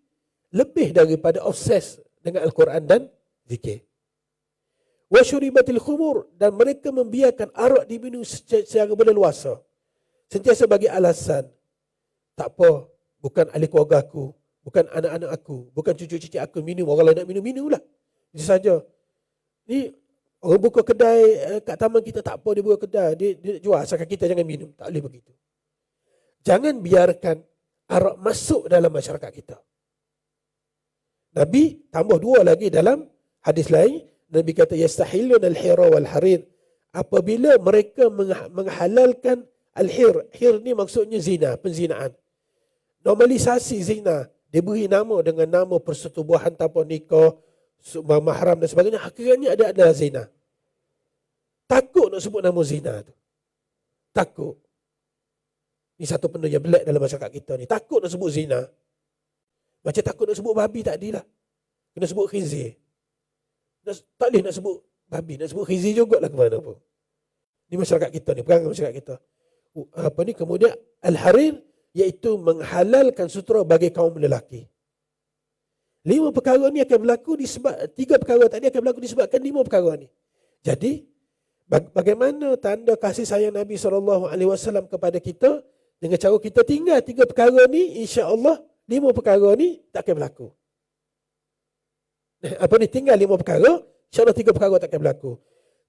lebih daripada obses dengan Al-Quran dan zikir. Wa syuribatil khumur, dan mereka membiarkan arak diminum secara berleluasa. Sentiasa bagi alasan. Tak apa, bukan ahli keluarga aku, bukan anak-anak aku, bukan cucu-cucu aku minum, orang lain nak minum-minumlah. Itu saja. Ni orang buka kedai kat taman kita, tak apa dia buka kedai, dia jual, asalkan kita jangan minum. Tak boleh begitu. Jangan biarkan arak masuk dalam masyarakat kita. Nabi tambah 2 lagi dalam hadis lain. Nabi kata yastahillun al-hira wal harir. Apabila mereka menghalalkan al-hir. Hir ni maksudnya zina, penzinaan. Normalisasi zina. Dia beri nama dengan nama persetubuhan tanpa nikah, mahram dan sebagainya. Hakikatnya adalah zina. takut nak sebut nama zina tu. Takut. Ni satu benda yang belak dalam masyarakat kita ni. Takut nak sebut zina. Macam takut nak sebut babi tak adilah. Kena sebut khizir. Tak boleh nak sebut babi, nak sebut khizir jugalah ke mana pun. Ni masyarakat kita ni, perangai masyarakat kita. Kemudian al-harir, iaitu menghalalkan sutera bagi kaum lelaki. 5 perkara ni akan berlaku disebab 3 perkara tadi akan berlaku disebabkan 5 perkara ni. Jadi bagaimana tanda kasih sayang Nabi SAW kepada kita dengan cara kita tinggal 3 perkara ni, insya-Allah 5 perkara ni tak akan berlaku. Tinggal 5 perkara, insya-Allah 3 perkara tak akan berlaku.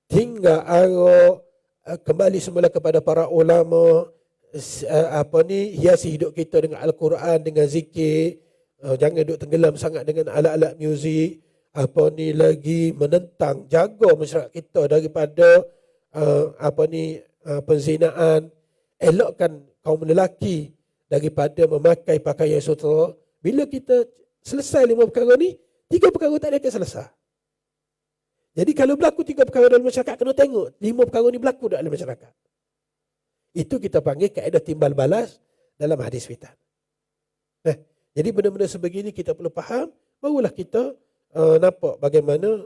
Tinggal arah, kembali semula kepada para ulama, hiasi hidup kita dengan Al-Quran, dengan zikir, jangan duduk tenggelam sangat dengan alat-alat muzik, lagi menentang, jaga masyarakat kita daripada penzinaan, elokkan kaum lelaki daripada memakai pakaian sutera. Bila kita selesai 5 perkara ni, 3 perkara tak akan selesai. Jadi kalau berlaku 3 perkara dalam masyarakat, kena tengok 5 perkara ni berlaku dalam masyarakat. Itu kita panggil kaedah timbal balas dalam hadis fitan. Jadi benda-benda sebegini kita perlu faham, barulah kita nampak bagaimana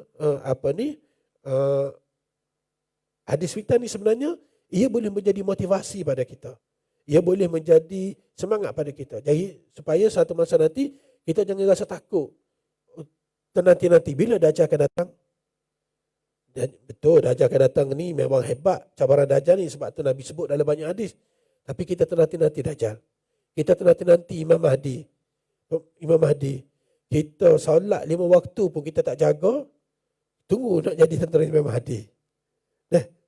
hadis fitan ni sebenarnya ia boleh menjadi motivasi pada kita. Ia boleh menjadi semangat pada kita. Jadi supaya satu masa nanti kita jangan rasa takut. Nanti bila Dajjal akan datang? Dan betul, Dajjal akan datang ni memang hebat cabaran Dajjal ni, sebab tu Nabi sebut dalam banyak hadis. Tapi kita nanti Dajjal. Kita nanti Imam Mahdi. Kita solat 5 waktu pun kita tak jaga, tunggu nak jadi tentera Imam Mahdi.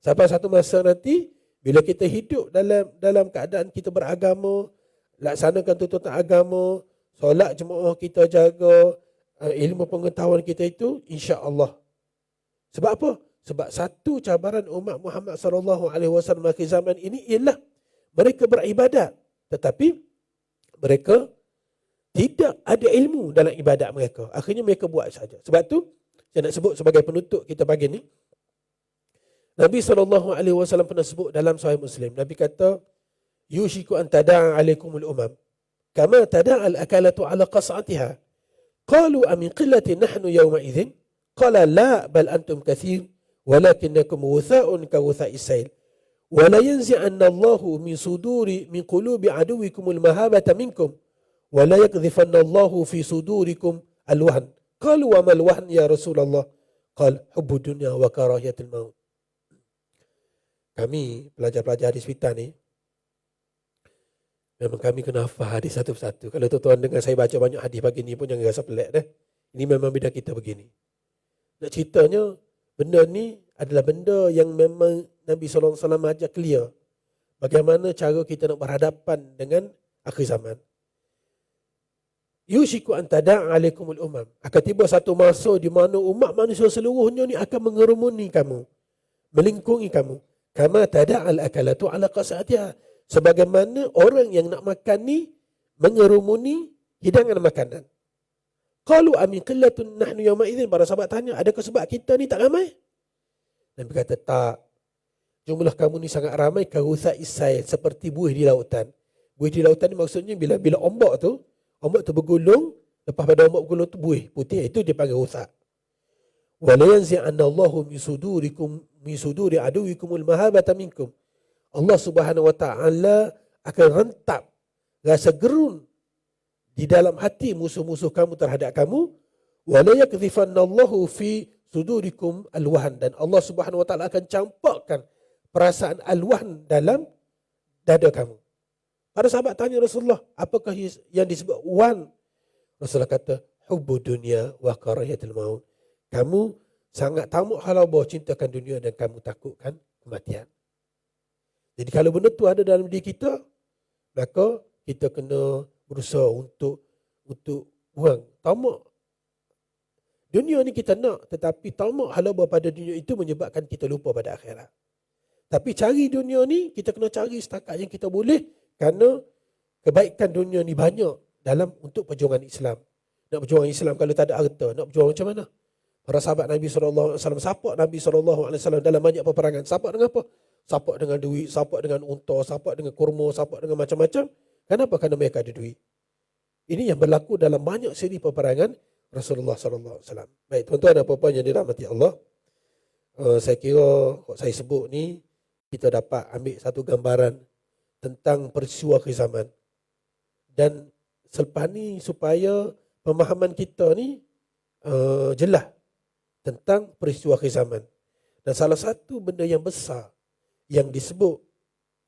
Sampai satu masa nanti bila kita hidup dalam keadaan kita beragama, laksanakan tuntutan agama, solat jemaah kita jaga, ilmu pengetahuan kita itu, insya-Allah. Sebab apa? Sebab satu cabaran umat Muhammad SAW akhir zaman ini ialah mereka beribadat, tetapi mereka tidak ada ilmu dalam ibadat mereka. Akhirnya mereka buat saja. Sebab tu saya nak sebut sebagai penutup kita pagi ni, Nabi SAW pernah sebut dalam Sahih Muslim. Nabi kata, yushiku an tada'a alaikumul umam kama tada'a al-akalatu ala qas'atiha. Qalu amin qillatin nahnu yawma idzin? Qala la bal antum kathir walakinnakum wutha'un ka wutha'is sail. Wa la yanzi'anna Allahu min qulubi aduwikumul mahabata minkum wa la yakdhifanna Allahu fi sudurikum al-wahn. Qalu wa mal wahn ya Rasulullah? Qala hubbud dunya wa karahiyatul maut. Kami pelajar-pelajar hadis fitan ni memang kami kena hafal hadis satu persatu. Kalau tuan-tuan dengar saya baca banyak hadis pagi ni pun jangan rasa pelik dah. Ini memang bidang kita begini. Nak ceritanya, benda ni adalah benda yang memang Nabi SAW ajar clear. Bagaimana cara kita nak berhadapan dengan akhir zaman. Yushiku an tada'a alaikumul umam. Akan tiba satu masa di mana umat manusia seluruhnya ni akan mengerumuni kamu, melingkungi kamu. Kama tada'al akalatu ala qas'atiha. Sebagaimana orang yang nak makan ni mengerumuni hidangan makanan. Qalu amin qillatun nahnu yawma idzin. Para sahabat tanya, adakah sebab kita ni tak ramai? Nabi kata tak. Jumlah kamu ni sangat ramai karutha'is sail, seperti buih di lautan. Buih di lautan ni maksudnya bila ombak tu bergulung, lepas pada ombak bergulung tu buih putih, itu dipanggil rutha'. Wa la yanzi'anna Allahu min suduri aduwikumul mahabata minkum. Allah Subhanahu wa taala akan rentap rasa gerun di dalam hati musuh-musuh kamu terhadap kamu. Wa la yakdhifanna Allahu fi sudurikum alwahn. Dan Allah Subhanahu wa taala akan campakkan perasaan alwahn dalam dada kamu. Para sahabat tanya Rasulullah, apakah yang disebut wan? Rasulullah kata, hubbud dunya wa karahiyatul maut. Kamu sangat tamak halabah, cintakan dunia dan kamu takutkan kematian. Jadi kalau benda tu ada dalam diri kita, maka kita kena berusaha untuk buang tamak. Dunia ni kita nak, tetapi tamak halabah pada dunia itu menyebabkan kita lupa pada akhirat. Tapi cari dunia ni, kita kena cari setakat yang kita boleh, kerana kebaikan dunia ni banyak dalam untuk perjuangan Islam. Nak perjuangan Islam kalau tak ada harta, nak berjuang macam mana? Para sahabat Nabi SAW support Nabi SAW dalam banyak peperangan. Support dengan apa? Support dengan duit, support dengan unta, support dengan kurma, support dengan macam-macam. Kenapa? Kerana mereka ada duit. Ini yang berlaku dalam banyak siri peperangan Rasulullah SAW. Baik, tuan-tuan dan puan-puan yang dirahmati Allah. Saya kira saya sebut ni, kita dapat ambil satu gambaran tentang peristiwa kezaman. Dan selepas ni supaya pemahaman kita ni jelas tentang peristiwa kezaman. Dan salah satu benda yang besar yang disebut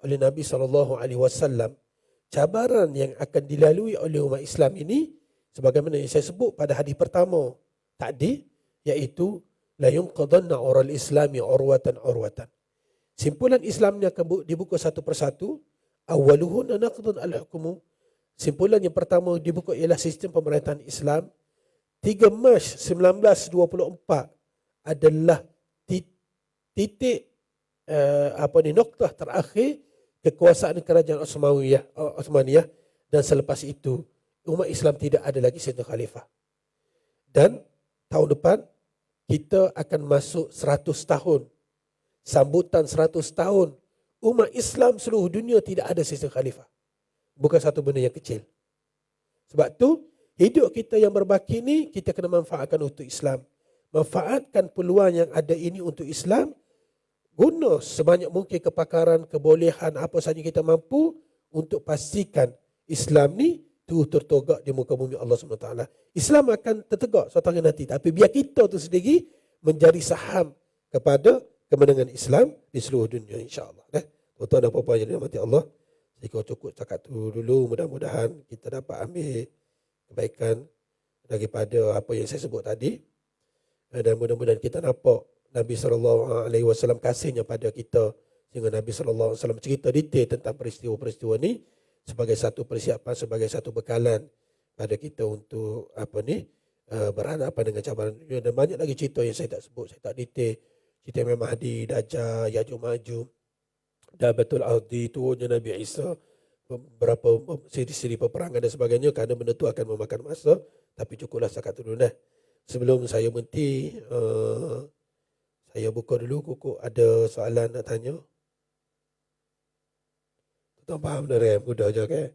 oleh Nabi SAW, cabaran yang akan dilalui oleh umat Islam ini, sebagaimana yang saya sebut pada hadis pertama tadi, iaitu la yunqadanna ural islami urwatan urwatan. Simpulan Islam ni akan dibuka satu persatu. Awaluhun naqdun al-hukmu. Simpulan yang pertama dibuka ialah sistem pemerintahan Islam. 3 Mac 1924 adalah titik noktah terakhir kekuasaan kerajaan Osmaniyah, dan selepas itu umat Islam tidak ada lagi sistem khalifah. Dan tahun depan kita akan masuk 100 tahun. Sambutan 100 tahun umat Islam seluruh dunia tidak ada sistem khalifah. Bukan satu benda yang kecil. Sebab tu hidup kita yang berbaki ni, kita kena manfaatkan untuk Islam. Manfaatkan peluang yang ada ini untuk Islam. Guna sebanyak mungkin kepakaran, kebolehan, apa sahaja kita mampu untuk pastikan Islam ni tertogak di muka bumi Allah SWT. Islam akan tertegak suatu hari nanti. Tapi biar kita tu sendiri menjadi saham kepada kemenangan Islam di seluruh dunia, insyaAllah. Tuan-tuan dan puan-puan yang dirahmati Allah, saya cukup cakap tu dulu. Mudah-mudahan kita dapat ambil kebaikan daripada apa yang saya sebut tadi, dan mudah-mudahan kita nampak Nabi SAW kasihnya pada kita, sehingga Nabi SAW cerita detail tentang peristiwa-peristiwa ni sebagai satu persiapan, sebagai satu bekalan pada kita untuk berhadapan dengan cabaran dunia. Dan banyak lagi cerita yang saya tak sebut, saya tak detail. Cerita Imam Mahdi, Dajjal, Ya'juj Ma'juj, Dabatul Ardi, turunnya Nabi Isa, beberapa siri-siri peperangan dan sebagainya, kerana benda tu akan memakan masa. Tapi cukuplah setakat tu dulu. Sebelum saya berhenti, saya buka dulu. Kuku ada soalan nak tanya. Tuan faham dah, mudah je kan.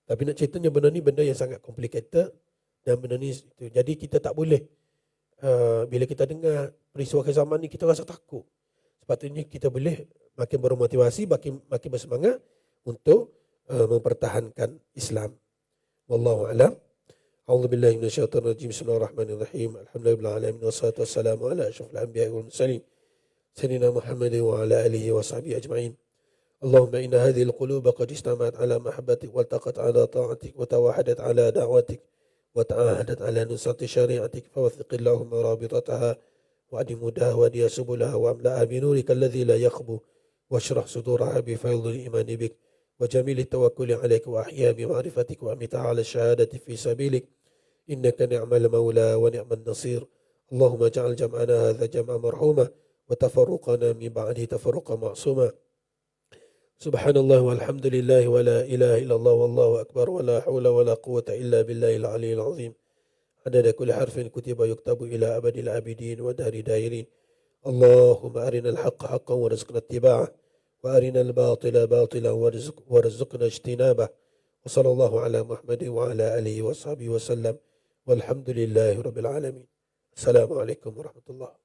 Tapi nak ceritanya benda ni benda yang sangat complicated, dan benda ni jadi kita tak boleh bila kita dengar peristiwa kezaman ni kita rasa takut. Sepatutnya kita boleh makin bermotivasi, makin bersemangat untuk mempertahankan Islam. Wallahu a'lam. A'udzu billahi minasyaitonir rajim. Bismillahirrahmanirrahim. Alhamdulillahil alamin wassalatu wassalamu ala asyrafil anbiya'i wal mursalin sayyidina Muhammadin wa ala alihi wa sahbihi ajma'in. Allahumma inna hadhihi al-quluba qad istama'at ala mahabbatik wa taqat ala ta'atik wa tawahadat ala da'watik wa ta'ahadat ala nusrati syari'atik fawathiq Allahumma rabitataha wa adimu dahwadiya subulaha wa amla'a binurika alladhi la yakhbu washrah suduraha bi faydhil imani bik wa jamil tawakkuli alayka wa ahya bi ma'rifatik wa amita ala syahadati fi sabilik innaka ni'mal mawla wa ni'man nasir. Allahumma ja'al jam'ana hadha jam'a marhuma wa tafarruqana min ba'di tafarruqa ma'suma. Subhanallah walhamdulillah wa la ilaha illallah wallahu akbar wa la hawla wa la quwwata illa billahil aliyyil azim. Adada kulli harfin kutiba yuktabu ila abadil abidin wa dari dairin. Allahumma arina al-haqqa haqqan warzuqna ittiba'ah wa arina al-batila batilan warzuqna ijtinabah. Wa sallallahu ala Muhammadin wa ala alihi wa sahbihi wa sallam. Walhamdulillahi rabbil alamin. Assalamualaikum warahmatullahi